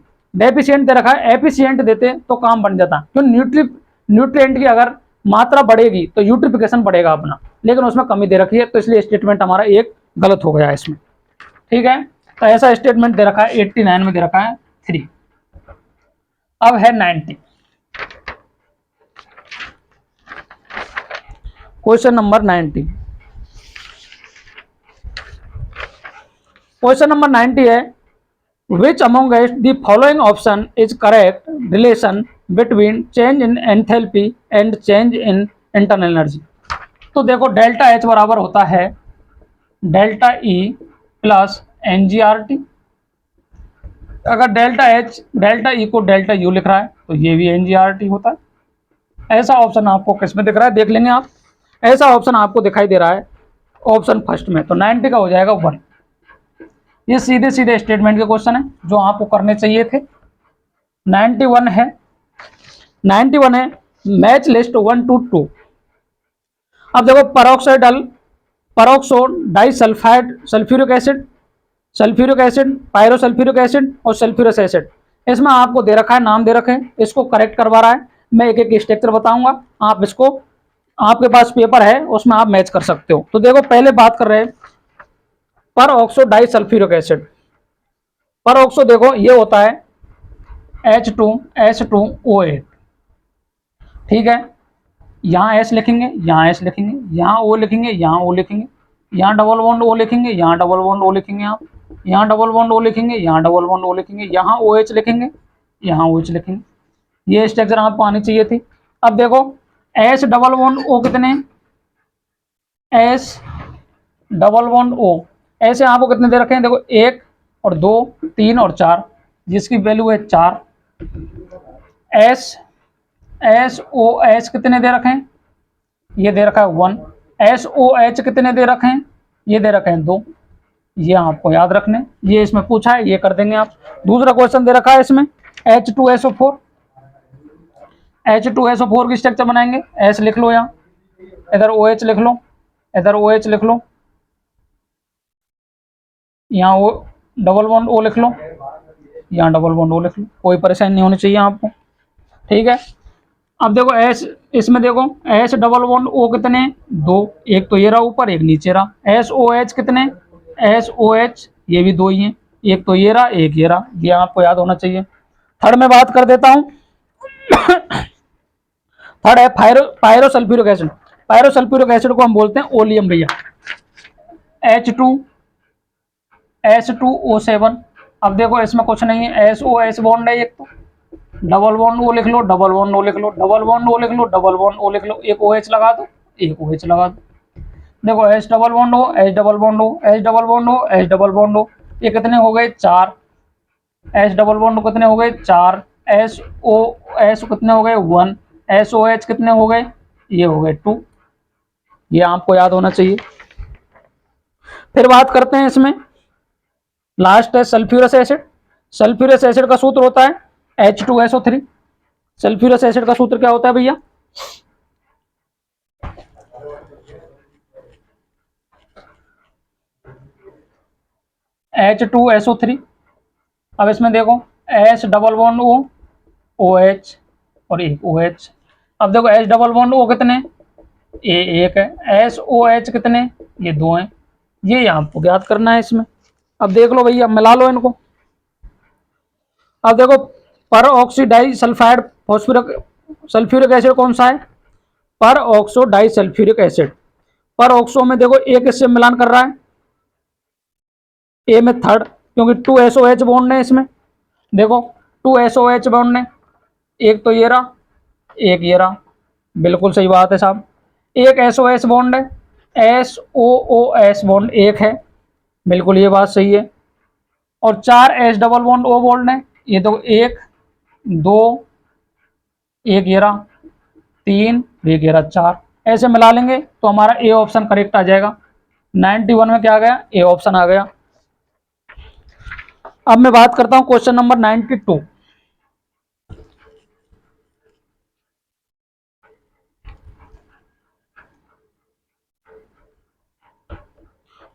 रखा है, एफिशिएंट देते तो काम बन जाता, क्यों न्यूट्रिएंट की अगर मात्रा बढ़ेगी तो यूट्रिफिकेशन बढ़ेगा अपना, लेकिन उसमें कमी दे रखी है तो इसलिए स्टेटमेंट हमारा एक गलत हो गया इसमें। ठीक है, तो ऐसा स्टेटमेंट दे रखा है 89 में दे रखा है 3। अब है 90, क्वेश्चन नंबर 90। क्वेश्चन नंबर 90 है which amongst the following option is correct relation between change in enthalpy and change in internal energy। तो देखो डेल्टा एच बराबर होता है डेल्टा ई प्लस NGRT। अगर डेल्टा ई को डेल्टा यू लिख रहा है तो ये भी NGRT होता है। ऐसा ऑप्शन आपको किस में दिख रहा है, देख लेंगे आप। ऐसा ऑप्शन आपको दिखाई दे रहा है ऑप्शन फर्स्ट में, तो 90 का हो जाएगा 1। ये सीधे सीधे स्टेटमेंट के क्वेश्चन है जो आपको करने चाहिए थे। 91 है, 91 है मैच लिस्ट 1 to 2। अब देखो peroxidal, peroxo disulphide sulphuric acid, sulphuric acid, pyrosulphuric acid और सल्फ्यूरस एसिड, इसमें आपको दे रखा है, नाम दे रखे हैं, इसको करेक्ट करवा रहा है। मैं एक एक स्ट्रक्चर बताऊंगा, आप इसको, आपके पास पेपर है उसमें आप मैच कर सकते हो। तो देखो पहले बात कर रहे हैं पर ऑक्सो डाइसल्फ्यूरिक एसिड। पर ऑक्सो देखो ये होता है H2S2O8, ठीक है। यहाँ एस लिखेंगे, यहाँ एस लिखेंगे, यहाँ ओ लिखेंगे, यहाँ ओ लिखेंगे, यहाँ डबल बॉन्ड ओ लिखेंगे, यहाँ डबल बॉन्ड ओ लिखेंगे, आप यहाँ डबल बॉन्ड ओ लिखेंगे, यहाँ डबल बॉन्ड ओ लिखेंगे, यहाँ ओ एच लिखेंगे, यहाँ ओ एच लिखेंगे। ये स्ट्रक्चर आपको आनी चाहिए थी। अब देखो एस डबल बॉन्ड ओ कितने, एस डबल बॉन्ड ओ ऐसे आपको कितने दे रखे हैं, देखो 1 और 2 3 और 4, जिसकी वैल्यू है 4। एस एस ओ एच कितने दे रखे हैं, ये दे रखा है 1। एस ओ एच कितने दे रखे हैं, ये दे रखे हैं 2। ये आपको याद रखने, ये इसमें पूछा है, ये कर देंगे आप। दूसरा क्वेश्चन दे रखा है इसमें H2SO4, H2SO4 की स्ट्रक्चर बनाएंगे, एस लिख लो, यहाँ इधर ओ एच लिख लो, इधर ओ एच लिख लो, यहाँ ओ डबल बॉन्ड ओ लिख लो, यहाँ डबल बॉन्ड ओ लिख लो, कोई परेशानी नहीं होनी चाहिए आपको, ठीक है। अब देखो एस, इसमें देखो एस डबल बॉन्ड ओ कितने, 2, एक तो ये रहा ऊपर, एक नीचे रहा। एस ओ एच कितने, एस ओ एच ये भी 2 ही हैं, एक तो ये रहा, एक ये रहा, ये आपको याद होना चाहिए। थर्ड में बात कर देता हूँ थर्ड है पायरोसल्फ्यूरिक एसिड। पायरोसल्फ्यूरिक एसिड को हम बोलते हैं ओलियम भैया, H2S2O7। अब देखो इसमें कुछ नहीं है, एस ओ एस बॉन्ड है, एक तो डबल बॉन्ड ओ लिख लो, डबल बॉन्ड ओ लिख लो, डबल बॉन्ड ओ लिख लो, डबल बॉन्ड ओ लिख लो, एक ओ एच लगा दो, एक ओ एच लगा दो। देखो H double bond O, H double bond O, H double bond O, H double bond O, ये कितने हो गए, 4। एच डबल बॉन्ड ओ कितने हो गए, 4। एस ओ एस कितने हो गए, 1। एस ओ एच कितने हो गए, ये हो गए 2। ये आपको याद होना चाहिए। फिर बात करते हैं इसमें, लास्ट है सल्फ्यूरस एसिड। सल्फ्यूरस एसिड का सूत्र होता है H2SO3। सल्फ्यूरस एसिड का सूत्र क्या होता है भैया, H2SO3। अब इसमें देखो S double bond O, O H और एक ओ एच। अब देखो एच डबल बॉन्ड ओ कितने, एक है। एस ओ एच कितने, ये 2 हैं। ये आपको याद करना है इसमें। अब देख लो भैया, मिला लो इनको। अब देखो पर ऑक्सीडाई सल्फाइड फॉस्फोरिक सल्फ्यूरिक एसिड कौन सा है, पर ऑक्सो डाई सल्फ्यूरिक एसिड। पर ऑक्सो में देखो एक इससे मिलान कर रहा है, ए में थर्ड, क्योंकि 2SOH बॉन्ड है इसमें। देखो 2SOH बॉन्ड है, एक तो ये रहा, एक ये रहा, बिल्कुल सही बात है साहब। एक SOS बॉन्ड है, SOOS बॉन्ड एक है, बिल्कुल ये बात सही है। और 4 H double bond O bond है, ये तो 1 2, एक ये रहा, 3, एक ये रहा, 4। ऐसे मिला लेंगे तो हमारा ए ऑप्शन करेक्ट आ जाएगा। 91 में क्या आ गया, ए ऑप्शन आ गया। अब मैं बात करता हूं क्वेश्चन नंबर 92।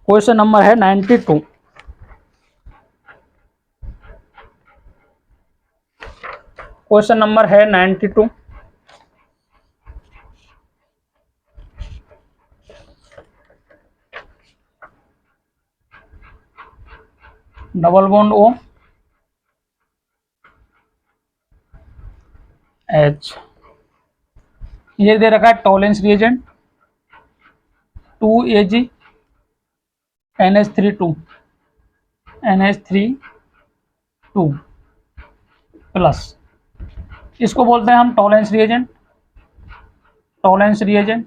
क्वेश्चन नंबर है 92। क्वेश्चन नंबर है 92। डबल बॉन्ड ओ एच, ये दे रखा है Tollens reagent 2Ag NH32 NH32 plus, इसको बोलते हैं हम टॉलेंस रिएजेंट, टॉलेंस रिएजेंट।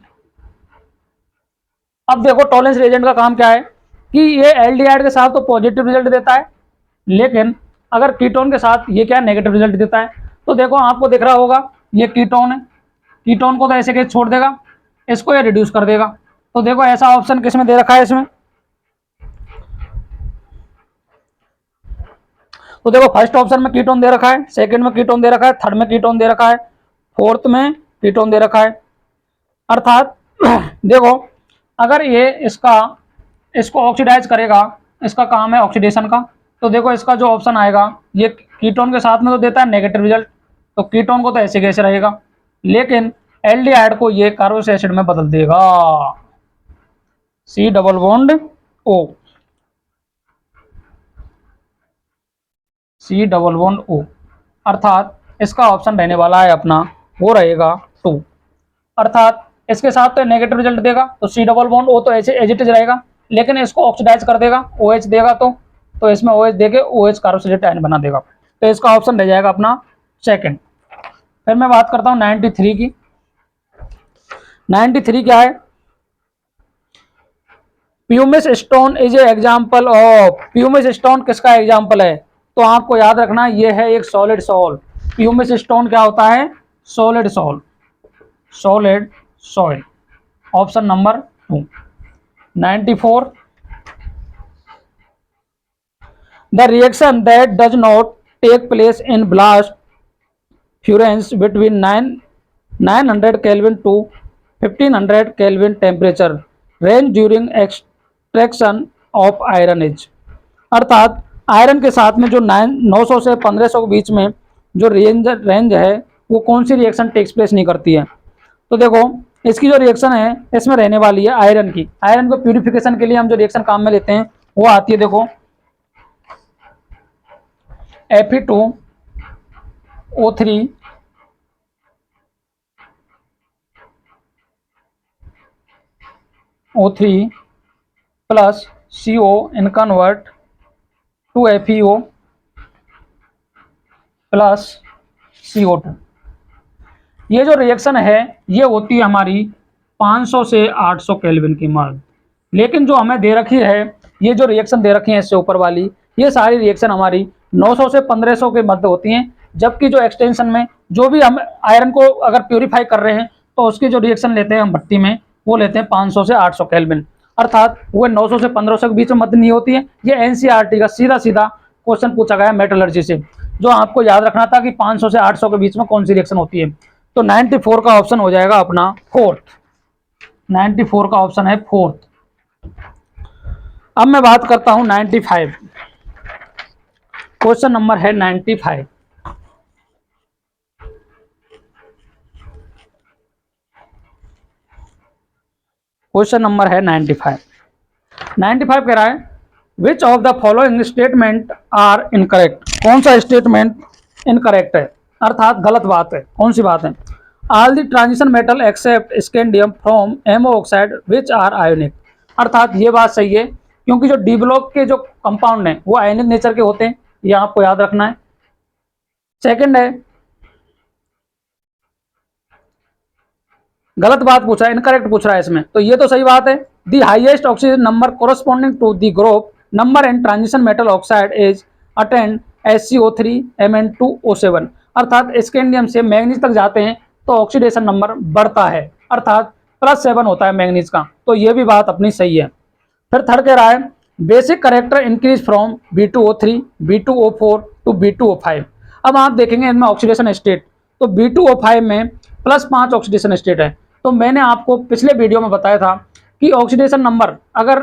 अब देखो टॉलेंस रिएजेंट का काम क्या है कि ये एल्डिहाइड के साथ तो पॉजिटिव रिजल्ट देता है, लेकिन अगर कीटोन के साथ ये क्या नेगेटिव रिजल्ट देता है। तो देखो आपको दिख रहा होगा ये कीटोन है, कीटोन को तो ऐसे के छोड़ देगा, इसको ये रिड्यूस कर देगा। तो देखो ऐसा ऑप्शन किसमें दे रखा है, इसमें तो देखो फर्स्ट ऑप्शन में कीटोन दे रखा है, सेकंड में कीटोन दे रखा है, थर्ड में कीटोन दे रखा है, फोर्थ में कीटोन दे रखा है। अर्थात देखो अगर ये इसको ऑक्सीडाइज करेगा, इसका काम है ऑक्सीडेशन का, तो देखो इसका जो ऑप्शन आएगा ये कीटोन के साथ में तो देता है नेगेटिव रिजल्ट, तो कीटोन को तो ऐसे कैसे रहेगा, लेकिन एल्डिहाइड को ये कार्बोक्सिलिक एसिड में बदल देगा, C double bond O, C double bond O। अर्थात इसका ऑप्शन रहने वाला है अपना, वो रहेगा 2। अर्थात इसके साथ तो नेगेटिव रिजल्ट देगा, तो C डबल बॉन्ड O तो ऐसे एज इट इज रहेगा, लेकिन इसको ऑक्सीडाइज कर देगा, OH देगा, तो इसमें OH देके OH कार्बोक्सिलेट आयन बना देगा, तो इसका ऑप्शन रह जाएगा अपना सेकंड। फिर मैं बात करता हूँ 93 की। 93 क्या है, pumice stone is a example of, pumice stone किसका एग्जाम्पल है, तो आपको याद रखना ये है एक सॉलिड सॉल। प्यूमिस स्टोन क्या होता है, solid sol, solid soil, option number 2। 94, the reaction that does not take place in blast furnace between 900 kelvin to 1500 kelvin temperature range during extraction of iron is. अर्थात iron के साथ में जो 900 से 1500 के बीच में जो रेंज है वो कौन सी रिएक्शन टेक्स प्लेस नहीं करती है, तो देखो इसकी जो रिएक्शन है इसमें रहने वाली है आयरन की। आयरन को प्यूरिफिकेशन के लिए हम जो रिएक्शन काम में लेते हैं वो आती है, देखो Fe2O3 O3 plus CO in convert to FeO plus CO2। ये जो रिएक्शन है ये होती है हमारी 500 से 800 केल्विन की मर्द, लेकिन जो हमें दे रखी है ये जो रिएक्शन दे रखी है इससे ऊपर वाली, ये सारी रिएक्शन हमारी 900 से 1500 के मध्य होती हैं, जबकि जो एक्सटेंशन में जो भी हम आयरन को अगर प्यूरिफाई कर रहे हैं तो उसकी जो रिएक्शन लेते हैं हम भट्टी में वो लेते हैं 500 से 800 केल्विन। अर्थात वो 900 से 1500 के बीच में मध्य नहीं होती है। ये NCERT का सीधा सीधा क्वेश्चन पूछा गया मेटलर्जी से, जो आपको याद रखना था कि 500 से 800 के बीच में कौन सी रिएक्शन होती है। तो 94 का ऑप्शन हो जाएगा अपना फोर्थ, 94 का ऑप्शन है फोर्थ। अब मैं बात करता हूं 95, क्वेश्चन नंबर है 95। क्वेश्चन नंबर है 95। 95 कह रहा है which of the following statement are incorrect, कौन सा स्टेटमेंट इनकरेक्ट है, अर्थात गलत बात है, कौन सी बात है। All the transition metal except scandium from MO oxide which are ionic. अर्थात ये बात सही है क्योंकि जो डी ब्लॉक के जो कंपाउंड हैं वो आयनिक नेचर के होते हैं, ये आपको याद रखना है। सेकंड है गलत बात पूछा है, इनकरेक्ट पूछ रहा है इसमें, तो ये तो सही बात है। The highest oxygen number corresponding to the group number in transition metal oxide is attend SiO3 Mn2O7। अर्थात स्कैंडियम से मैग्नीज तक जाते हैं तो ऑक्सीडेशन नंबर बढ़ता है, अर्थात +7 होता है मैग्नीज का, तो ये भी बात अपनी सही है। फिर थर्ड कह रहा है basic character increase from B2O3 B2O4 to B2O5। अब आप देखेंगे इनमें ऑक्सीडेशन स्टेट, तो B2O5 में +5 ऑक्सीडेशन स्टेट है। तो मैंने आपको पिछले वीडियो में बताया था कि ऑक्सीडेशन नंबर अगर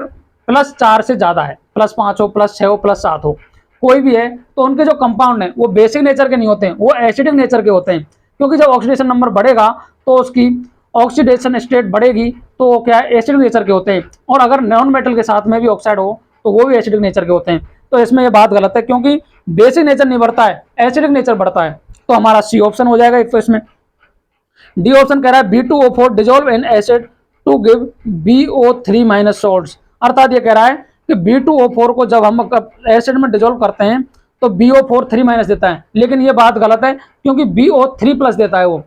+4 से ज़्यादा है, +5 हो, +6 हो, +7 हो, कोई भी है, तो उनके जो कंपाउंड हैं वो बेसिक नेचर के नहीं होते हैं, वो एसिडिक नेचर के होते हैं। क्योंकि जब ऑक्सीडेशन नंबर बढ़ेगा तो उसकी ऑक्सीडेशन स्टेट बढ़ेगी, तो वो क्या है, एसिडिक नेचर के होते हैं। और अगर नॉन मेटल के साथ में भी ऑक्साइड हो तो वो भी एसिडिक नेचर के होते हैं। तो इसमें ये बात गलत है क्योंकि बेसिक नेचर नहीं बढ़ता है, एसिडिक नेचर बढ़ता है। तो हमारा सी ऑप्शन हो जाएगा एक। तो इसमें डी ऑप्शन कह रहा है B2O4 dissolve in acid to give BO3- salts. अर्थात ये कह रहा है कि B2O4 को जब हम एसिड में डिजोल्व करते हैं तो BO4 3- देता है, लेकिन ये बात गलत है क्योंकि BO3+ देता है, वो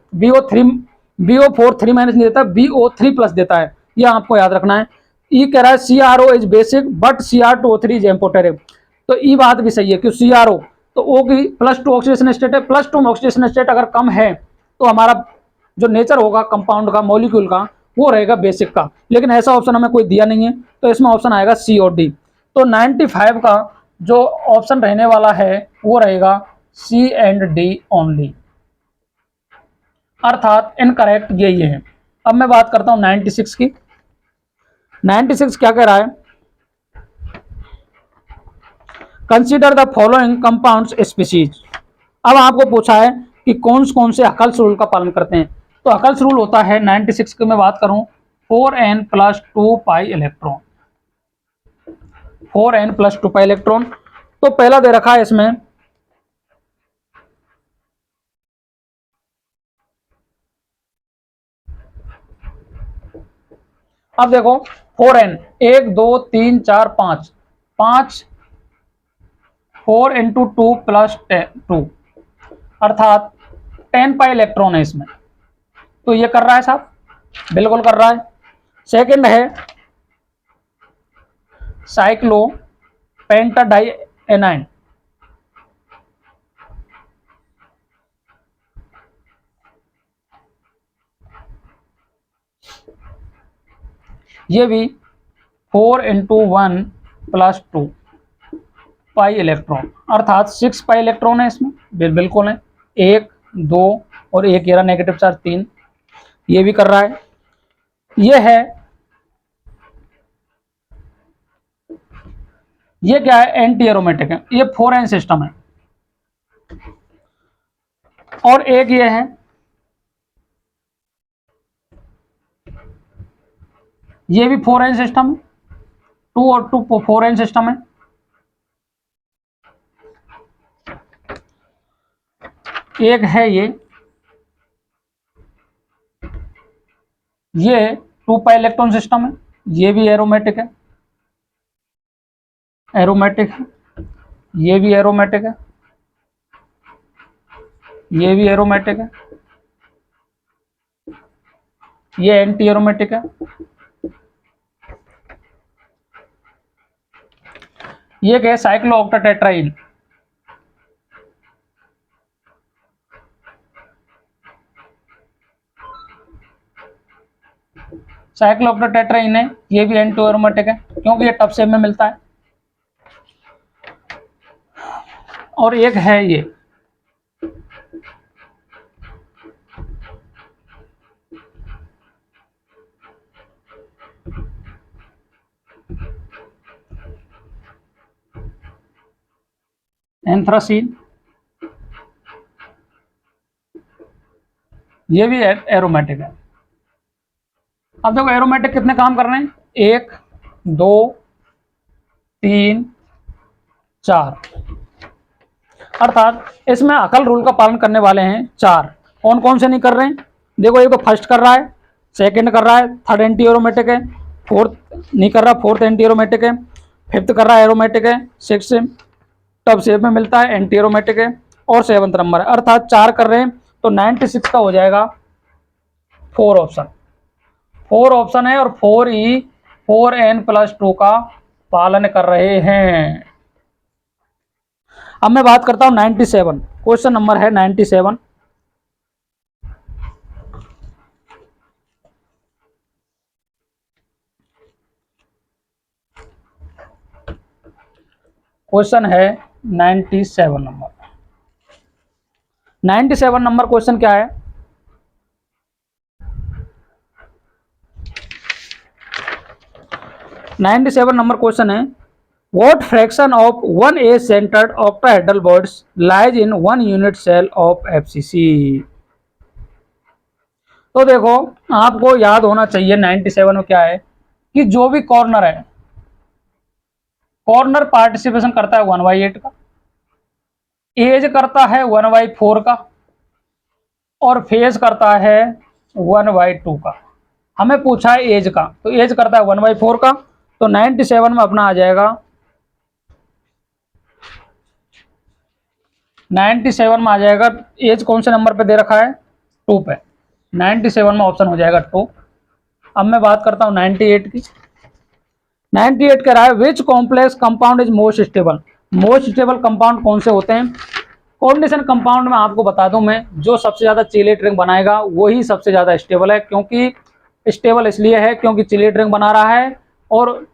BO4 3- नहीं देता, BO3+ देता है, ये आपको याद रखना है। ई कह रहा है CRO is basic but Cr2O3 is amphoteric. तो ई बात भी सही है कि CRO तो O की +2 ऑक्सीडेशन स्टेट है, +2 ऑक्सीडेशन स्टेट अगर कम है तो हमारा जो नेचर होगा कंपाउंड का, मॉलिक्यूल का, वो रहेगा बेसिक का, लेकिन ऐसा ऑप्शन हमें कोई दिया नहीं है, तो इसमें ऑप्शन आएगा C और D। तो 95 का जो ऑप्शन रहने वाला है वो रहेगा सी एंड डी ओनली, अर्थात इनकरेक्ट ये है। अब मैं बात करता हूं 96 की। 96 क्या कह रहा है, consider the following compounds species. अब आपको पूछा है कि कौन से हकल्स रूल का पालन करते हैं। तो हकल्स रूल होता है 96 की मैं बात करूं 4n+2 pi electron, 4n+2 pi electron. तो पहला दे रखा है इसमें अब देखो 4n 1 2 3 4 5 5 4 × 2 + 2 अर्थात 10 पाई इलेक्ट्रॉन है इसमें। तो ये कर रहा है साहब, बिल्कुल कर रहा है। सेकंड है साइक्लो पेंटाडाई एनाइन, ये भी 4 × 1 + 2 पाई इलेक्ट्रॉन अर्थात 6 पाई इलेक्ट्रॉन है इसमें, बिल्कुल है। 1 2 और 1 ये रहा नेगेटिव चार्ज 3, ये भी कर रहा है। ये है, ये क्या है, एंटी एरोमेटिक है, ये 4n सिस्टम है। और एक ये है, ये भी 4n सिस्टम, 2 और 2 4n सिस्टम है। एक है ये 2 पाई इलेक्ट्रॉन सिस्टम है, ये भी एरोमेटिक है, एरोमेटिक है, ये भी एरोमेटिक है, ये भी एरोमेटिक है, ये एंटी एरोमेटिक है। ये क्या है, साइक्लोऑक्टाटेट्राइन, साइक्लोऑक्टाटेट्राइन है, ये भी एंटी एरोमेटिक है क्योंकि ये टफ शेप में मिलता है। और एक है ये एंथ्रासीन, ये भी एरोमेटिक है। अब देखो एरोमेटिक कितने काम कर रहे हैं, 1 2 3 4, अर्थात इसमें अकल रूल का पालन करने वाले हैं 4। कौन कौन से नहीं कर रहे हैं, देखो ये तो फर्स्ट कर रहा है, सेकंड कर रहा है, थर्ड एंटी एरोमेटिक है, फोर्थ नहीं कर रहा, फोर्थ एंटी एरोमेटिक है, फिफ्थ कर रहा है एरोमेटिक है, सिक्स टब शेप में मिलता है एंटी एरोमेटिक है, और सेवंथ नंबर है, अर्थात 4 कर रहे हैं। तो 96 का हो जाएगा 4 ऑप्शन, 4 ऑप्शन है और 4n+2 का पालन कर रहे हैं। अब मैं बात करता हूं 97, क्वेश्चन नंबर है 97। क्वेश्चन है 97 नंबर। 97 नंबर क्वेश्चन क्या है, नंबर क्वेश्चन है what fraction of 1A centered octahedral bonds lies in 1 unit cell of FCC। तो देखो आपको याद होना चाहिए 97 में क्या है कि जो भी कॉर्नर है, कॉर्नर पार्टिसिपेशन करता है 1/8 का, एज करता है 1/4 का, और फेज करता है 1/2 का। हमें पूछा है एज का, तो एज करता है 1/4 का। तो 97 में अपना आ जाएगा, 97 में आ जाएगा, एज कौन से नंबर पे दे रखा है, 2 पे, 97 में ऑप्शन हो जाएगा 2। अब मैं बात करता हूँ 98 की। 98 कह रहा है which complex compound is most stable. Most stable compound कौन से होते हैं, कोऑर्डिनेशन कंपाउंड में आपको बता दूं मैं, जो सबसे ज्यादा चिलेट रिंग बनाएगा वही सबसे ज्यादा स्टेबल है। क्योंकि स्टेबल इसलिए है क्योंकि चिलेट रिंग बना रहा है और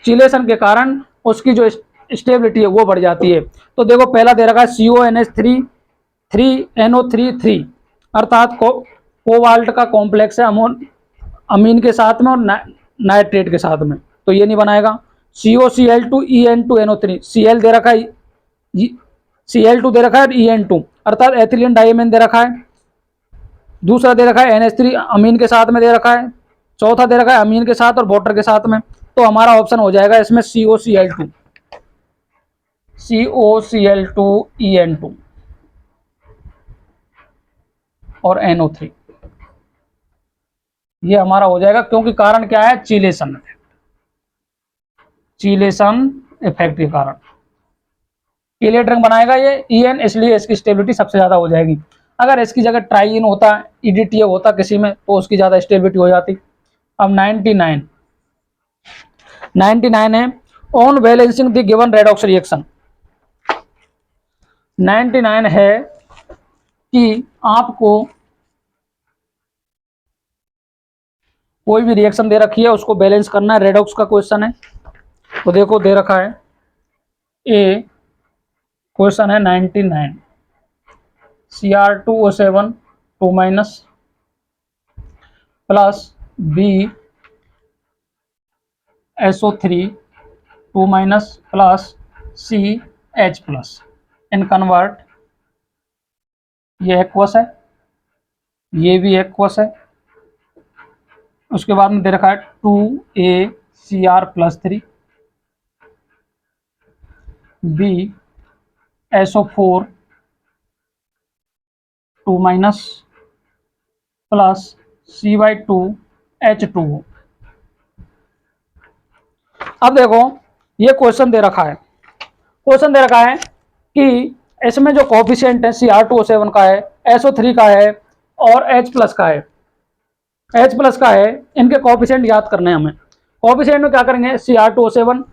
चिलेशन के कारण उसकी जो स्टेबिलिटी है वो बढ़ जाती है। तो देखो पहला दे रखा है CONH3 3NO3 अर्थात कोबाल्ट का कॉम्प्लेक्स है अमीन के साथ में और नाइट्रेट के साथ में, तो ये नहीं बनाएगा। COCl2En2NO3 Cl दे रखा है, Cl2 दे रखा है, En2 अर्थात एथिलीन डाइमीन दे रखा है। दूसरा दे रखा है NH3 अमीन के साथ में दे रखा है। चौथा दे रखा है अमीन के साथ और वाटर के साथ में। तो हमारा ऑप्शन हो जाएगा इसमें COCl2En2 और NO3, ये हमारा हो जाएगा। क्योंकि कारण क्या है? चीलेशन इफेक्ट के कारण चीलेट रंग बनाएगा ये En, इसलिए इसकी स्टेबिलिटी सबसे ज्यादा हो जाएगी। अगर इसकी जगह ट्राइइन होता, EDTA होता किसी में, तो उसकी ज्यादा स्टेबिलिटी हो जाती। अब 99 है on balancing the given redox reaction. 99 है कि आपको कोई भी रिएक्शन दे रखी है उसको बैलेंस करना है, रेडॉक्स का क्वेश्चन है। तो देखो दे रखा है ए, क्वेश्चन है 99 Cr2O7 2 minus plus B SO3 2 minus plus CH plus in convert, ये एक्वस है, ये भी एक्वस है। उसके बाद में दे रखा है 2ACr+3 B SO4 2 minus plus C/2H2O। अब देखो ये क्वेश्चन दे रखा है कि इसमें जो कोफिशिएंट है Cr2O7 का है, SO3 का है और H प्लस का है, इनके कोफिशिएंट याद करने हैं हमें। कोफिशिएंट में क्या करेंगे? Cr2O7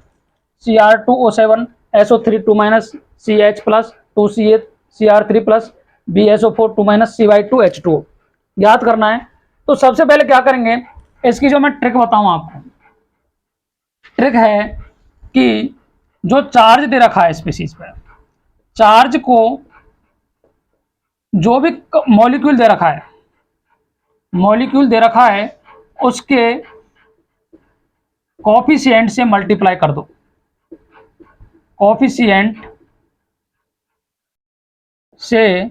SO3 2 minus CH plus 2CH Cr3 plus BSO4 2 minus C/2H2O याद करना है। तो सबसे पहले क्या करेंगे, इसकी जो मैं ट्रिक बताऊं आपको, ट्रिक है कि जो चार्ज दे रखा है स्पीशीज पर, चार्ज को जो भी मॉलिक्यूल दे रखा है उसके कोफिशिएंट से मल्टीप्लाई कर दो, कोफिशिएंट से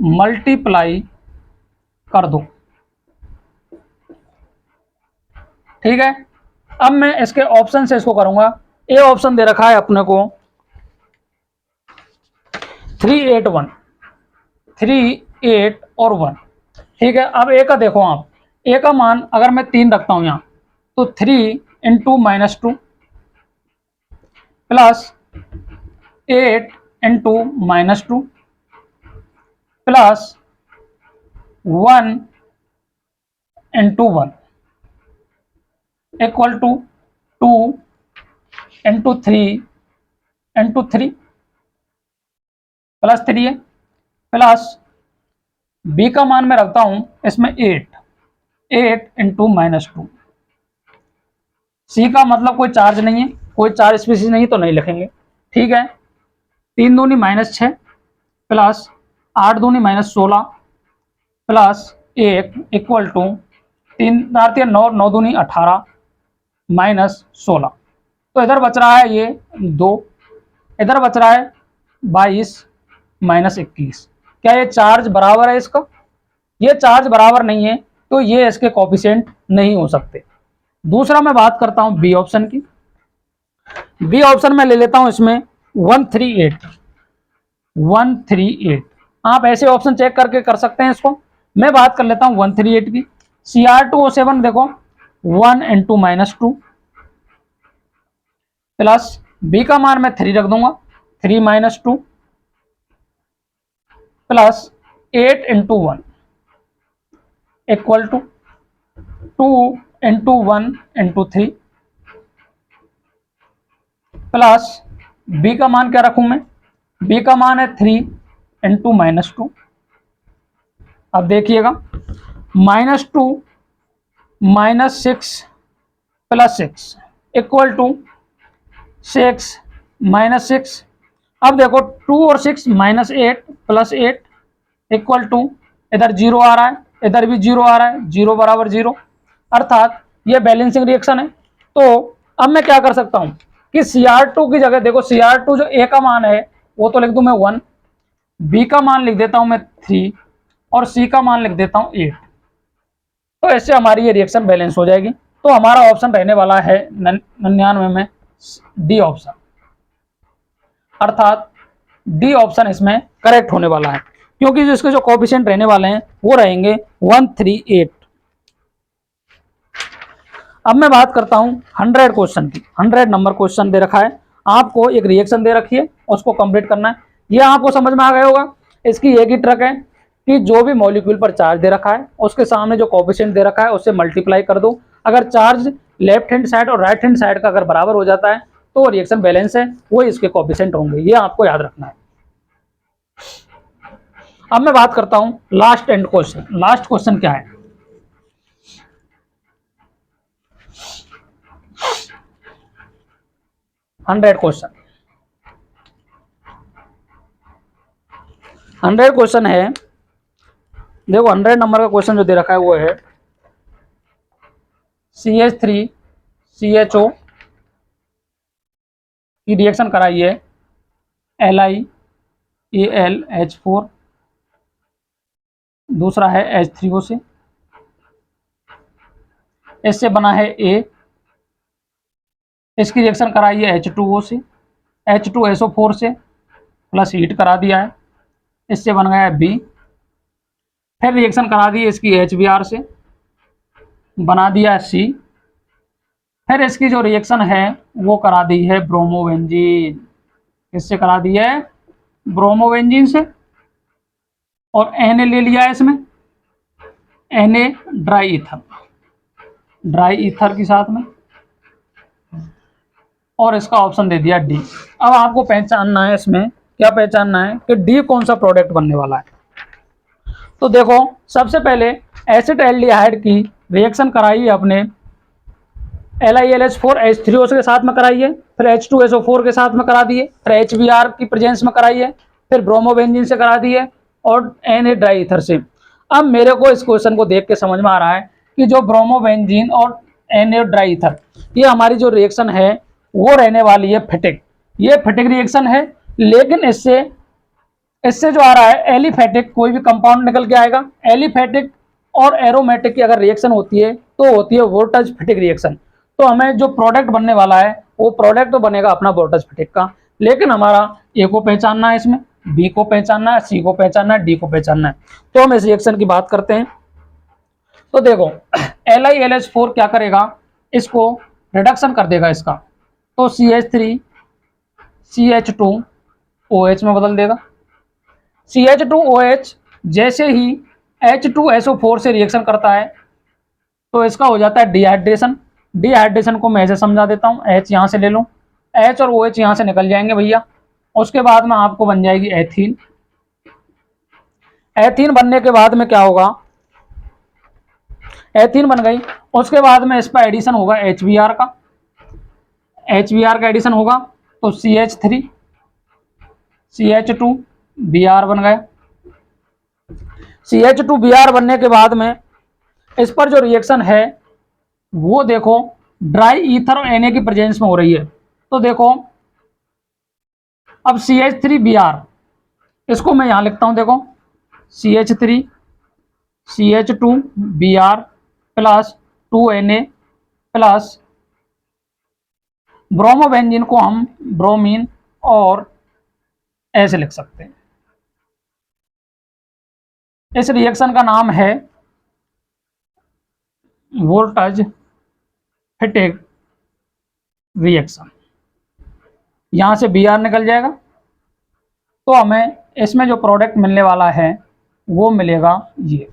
मल्टीप्लाई कर दो, ठीक है। अब मैं इसके ऑप्शन से इसको करूंगा। ए ऑप्शन दे रखा है अपने को 3 8 और 1, ठीक है। अब ए का देखो आप, ए का मान अगर मैं 3 रखता हूं यहां, तो 3 into -2 plus 8 into -2 plus 1 into 1 equal to 2 into 3 into 3 plus 3 है, प्लस बी का मान मैं रखता हूं इसमें 8 इंटू -2। सी का मतलब कोई चार्ज नहीं है, कोई चार्ज स्पीशीज नहीं, तो नहीं लिखेंगे, ठीक है। 3 दूनी -6 प्लस 8 दूनी -16 प्लस 1 इक्वल टू 3 9 9 दूनी 18 -16। तो इधर बच रहा है ये 2, इधर बच रहा है 22 -21। क्या ये चार्ज बराबर है इसका? ये चार्ज बराबर नहीं है, तो ये इसके कोफिशिएंट नहीं हो सकते। दूसरा मैं बात करता हूं बी ऑप्शन की। बी ऑप्शन में ले लेता हूं इसमें 138। आप ऐसे ऑप्शन चेक करके कर सकते हैं इसको। मैं बात कर लेता हूं 138 की। Cr2O7 देखो 1 इंटू -2 प्लस बी का मान मैं 3 रख दूंगा, 3 -2 plus 8 into 1 equal to 2 into 1 into 3 plus B का मान क्या रखूं मैं? बी का मान है 3 इंटू -2। अब देखिएगा -2 -6 प्लस 6 इक्वल टू 6 -6। अब देखो 2 और 6 -8 +8 इक्वल टू, इधर 0 आ रहा है, इधर भी 0 आ रहा है, 0 बराबर 0, अर्थात ये बैलेंसिंग रिएक्शन है। तो अब मैं क्या कर सकता हूं कि Cr2 की जगह देखो, Cr2 जो A का मान है वो तो लिख दूं मैं 1, B का मान लिख देता हूं मैं 3 और C का मान लिख देता हूं 8। तो ऐसे हमारी ये रिएक्शन बैलेंस हो जाएगी। तो हमारा ऑप्शन रहने वाला है 99 में डी ऑप्शन, अर्थात डी ऑप्शन इसमें करेक्ट होने वाला है, क्योंकि जो इसके जो कोएफिशिएंट रहने वाले हैं वो रहेंगे 138। अब मैं बात करता हूं 100 क्वेश्चन की। 100 नंबर क्वेश्चन दे रखा है आपको, एक रिएक्शन दे रखी है, उसको कंप्लीट करना है। ये आपको समझ में आ गया होगा। इसकी एक ही ट्रिक है कि जो भी मॉलिक्यूल पर चार्ज दे रखा है उसके सामने जो कोएफिशिएंट दे रखा है उससे मल्टीप्लाई कर दो। अगर चार्ज लेफ्ट हैंड साइड और राइट हैंड साइड का अगर बराबर हो जाता है तो रिएक्शन बैलेंस है, वो इसके कोएफिशिएंट होंगे। ये आपको याद रखना है। अब मैं बात करता हूं last and question. Last question क्या है? हंड्रेड क्वेश्चन 100 क्वेश्चन है। देखो 100 नंबर का क्वेश्चन जो दे रखा है वो है CH3CHO की रिएक्शन कराइए LiAlH4, दूसरा है H3O से, इससे बना है A, इसकी रिएक्शन कराइए H2O से, H2SO4 से प्लस हीट करा दिया है, इससे बन गया है B। फिर रिएक्शन करा दी इसकी HBr से, बना दिया है C। फिर इसकी जो रिएक्शन है वो करा दी है ब्रोमोबेंजीन, इससे करा दी है ब्रोमोबेंजीन से, और Na ले लिया है इसमें, Na ड्राई ईथर के साथ में, और इसका ऑप्शन दे दिया डी। अब आपको पहचानना है, इसमें क्या पहचानना है कि डी कौन सा प्रोडक्ट बनने वाला है। तो देखो सबसे पहले एसिटाल्डिहाइड की रिएक्शन कराइए अपने LiLH4 H3O के साथ में कराइए, फिर H2SO4 के साथ में करा दिए, फिर HBr की प्रेजेंस में कराइए, फिर ब्रोमोबेंजीन से करा दिए और Na ड्राई ईथर से। अब मेरे को इस क्वेश्चन को देख के समझ में आ रहा है कि जो ब्रोमोबेंजीन और Na ड्राई ईथर, ये हमारी जो रिएक्शन है वो रहने वाली है फिटिक। ये फिटिक रिएक्शन है, लेकिन इससे जो आ रहा है एलिफेटिक, कोई भी कंपाउंड निकल के आएगा। एलिफेटिक और एरोमेटिक की अगर रिएक्शन होती है तो होती है वोल्टेज फिटिक रिएक्शन। तो हमें जो प्रोडक्ट बनने वाला है वो प्रोडक्ट तो बनेगा अपना वोल्टेज फिटिक का, लेकिन हमारा ए को पहचानना है, इसमें बी को पहचानना है, सी को पहचानना है, डी को पहचानना है। तो हम इस रिएक्शन की बात करते हैं। तो देखो LiLH4 क्या करेगा, इसको रिडक्शन कर देगा इसका, तो CH3 CH2OH में बदल देगा। CH2OH जैसे ही H2SO4 से रिएक्शन करता है तो इसका हो जाता है डिहाइड्रेशन। डिहाइड्रेशन को मैं ऐसे समझा देता हूँ, H यहाँ से ले लूँ, H और OH यहाँ से निकल जाएंगे भैया। उसके बाद में आपको बन जाएगी एथीन। एथीन बनने के बाद में क्या होगा, एथीन बन गई, उसके बाद में इस पर एडिशन होगा HBr का, HBr का एडिशन होगा तो CH3 CH2Br बन गया। CH2Br बनने के बाद में इस पर जो रिएक्शन है वो देखो ड्राई ईथर और Na की प्रेजेंस में हो रही है। तो देखो अब CH3Br, इसको मैं यहां लिखता हूं, देखो CH3 CH2Br plus 2Na plus bromobenzene को हम ब्रोमीन और ऐसे लिख सकते हैं। इस रिएक्शन का नाम है वोल्टेज फिटिक रिएक्शन। यहां से Br निकल जाएगा तो हमें इसमें जो प्रोडक्ट मिलने वाला है वो मिलेगा ये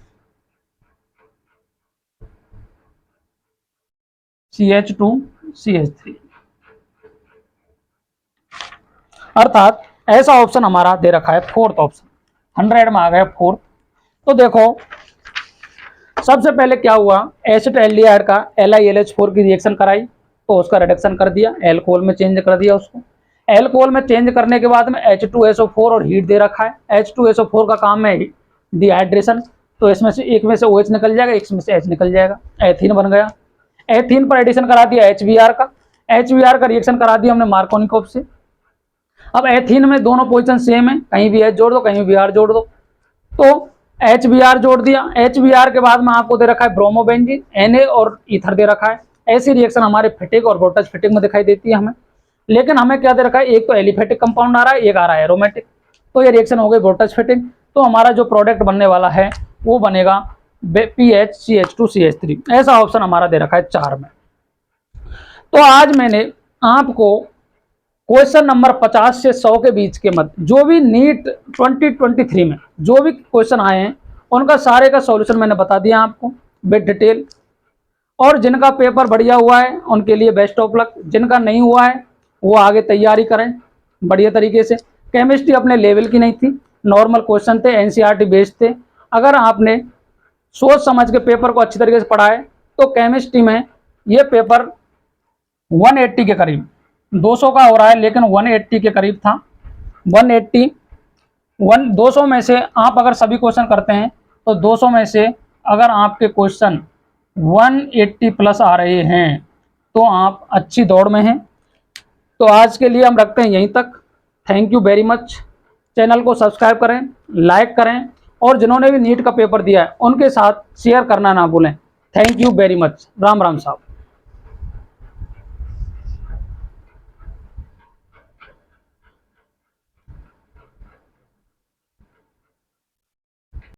CH2CH3, अर्थात ऐसा ऑप्शन हमारा दे रखा है फोर्थ ऑप्शन। 100 में आ गया फोर्थ। तो देखो सबसे पहले क्या हुआ, एसिटाल्डिहाइड का LiLH4 की रिएक्शन कराई तो उसका रिडक्शन कर दिया, एल्कोहल में चेंज कर दिया उसको। एल्कोहल में चेंज करने के बाद में H2SO4 और हीट दे रखा है। H2SO4 का काम है डिहाइड्रेशन, तो इसमें से एक में से OH निकल जाएगा, एक में से H निकल जाएगा, एथीन बन गया। एथीन पर एडिशन करा दिया HBr का, HBr का रिएक्शन करा दिया हमने मार्कोनिकोव से। अब एथीन में दोनों पोजीशन सेम है, कहीं भी H जोड़ दो कहीं भी R जोड़ दो, तो HBr जोड़ दिया। HBr के बाद में आपको दे रखा है ब्रोमोबेंजीन, Na और ईथर दे रखा है। ऐसी रिएक्शन हमारे फिटिक और वोल्टेज फिटिक में दिखाई देती है हमें। लेकिन हमें क्या दे रखा है, एक तो एलिफेटिक कंपाउंड आ रहा है, एक आ रहा है एरोमेटिक, तो ये रिएक्शन हो गई वोल्टेज फिटिक। तो हमारा जो प्रोडक्ट बनने वाला है वो बनेगा PHCH2CH3। ऐसा ऑप्शन हमारा दे रखा है 4 में। तो आज मैंने आपको क्वेश्चन नंबर 50 से 100 के बीच के मध्य जो भी नीट 2023 में जो भी क्वेश्चन आए हैं उनका सारे का सॉल्यूशन मैंने बता दिया आपको विद डिटेल। और जिनका पेपर बढ़िया हुआ है उनके लिए बेस्ट ऑफ लक, जिनका नहीं हुआ है वो आगे तैयारी करें बढ़िया तरीके से। केमिस्ट्री अपने लेवल की नहीं थी, नॉर्मल क्वेश्चन थे, NCERT बेस्ड थे। अगर आपने सोच समझ के पेपर को अच्छी तरीके से पढ़ा है तो केमिस्ट्री में ये पेपर 180 के करीब, 200 का हो रहा है लेकिन 180 के करीब था। 200 में से आप अगर सभी क्वेश्चन करते हैं तो 200 में से अगर आपके क्वेश्चन 180 प्लस आ रहे हैं तो आप अच्छी दौड़ में हैं। तो आज के लिए हम रखते हैं यहीं तक। Thank you very much. Channel को सब्सक्राइब करें, लाइक करें और जिन्होंने भी नीट का पेपर दिया है उनके साथ शेयर करना ना भूलें। Thank you very much. Ram Ram साहब।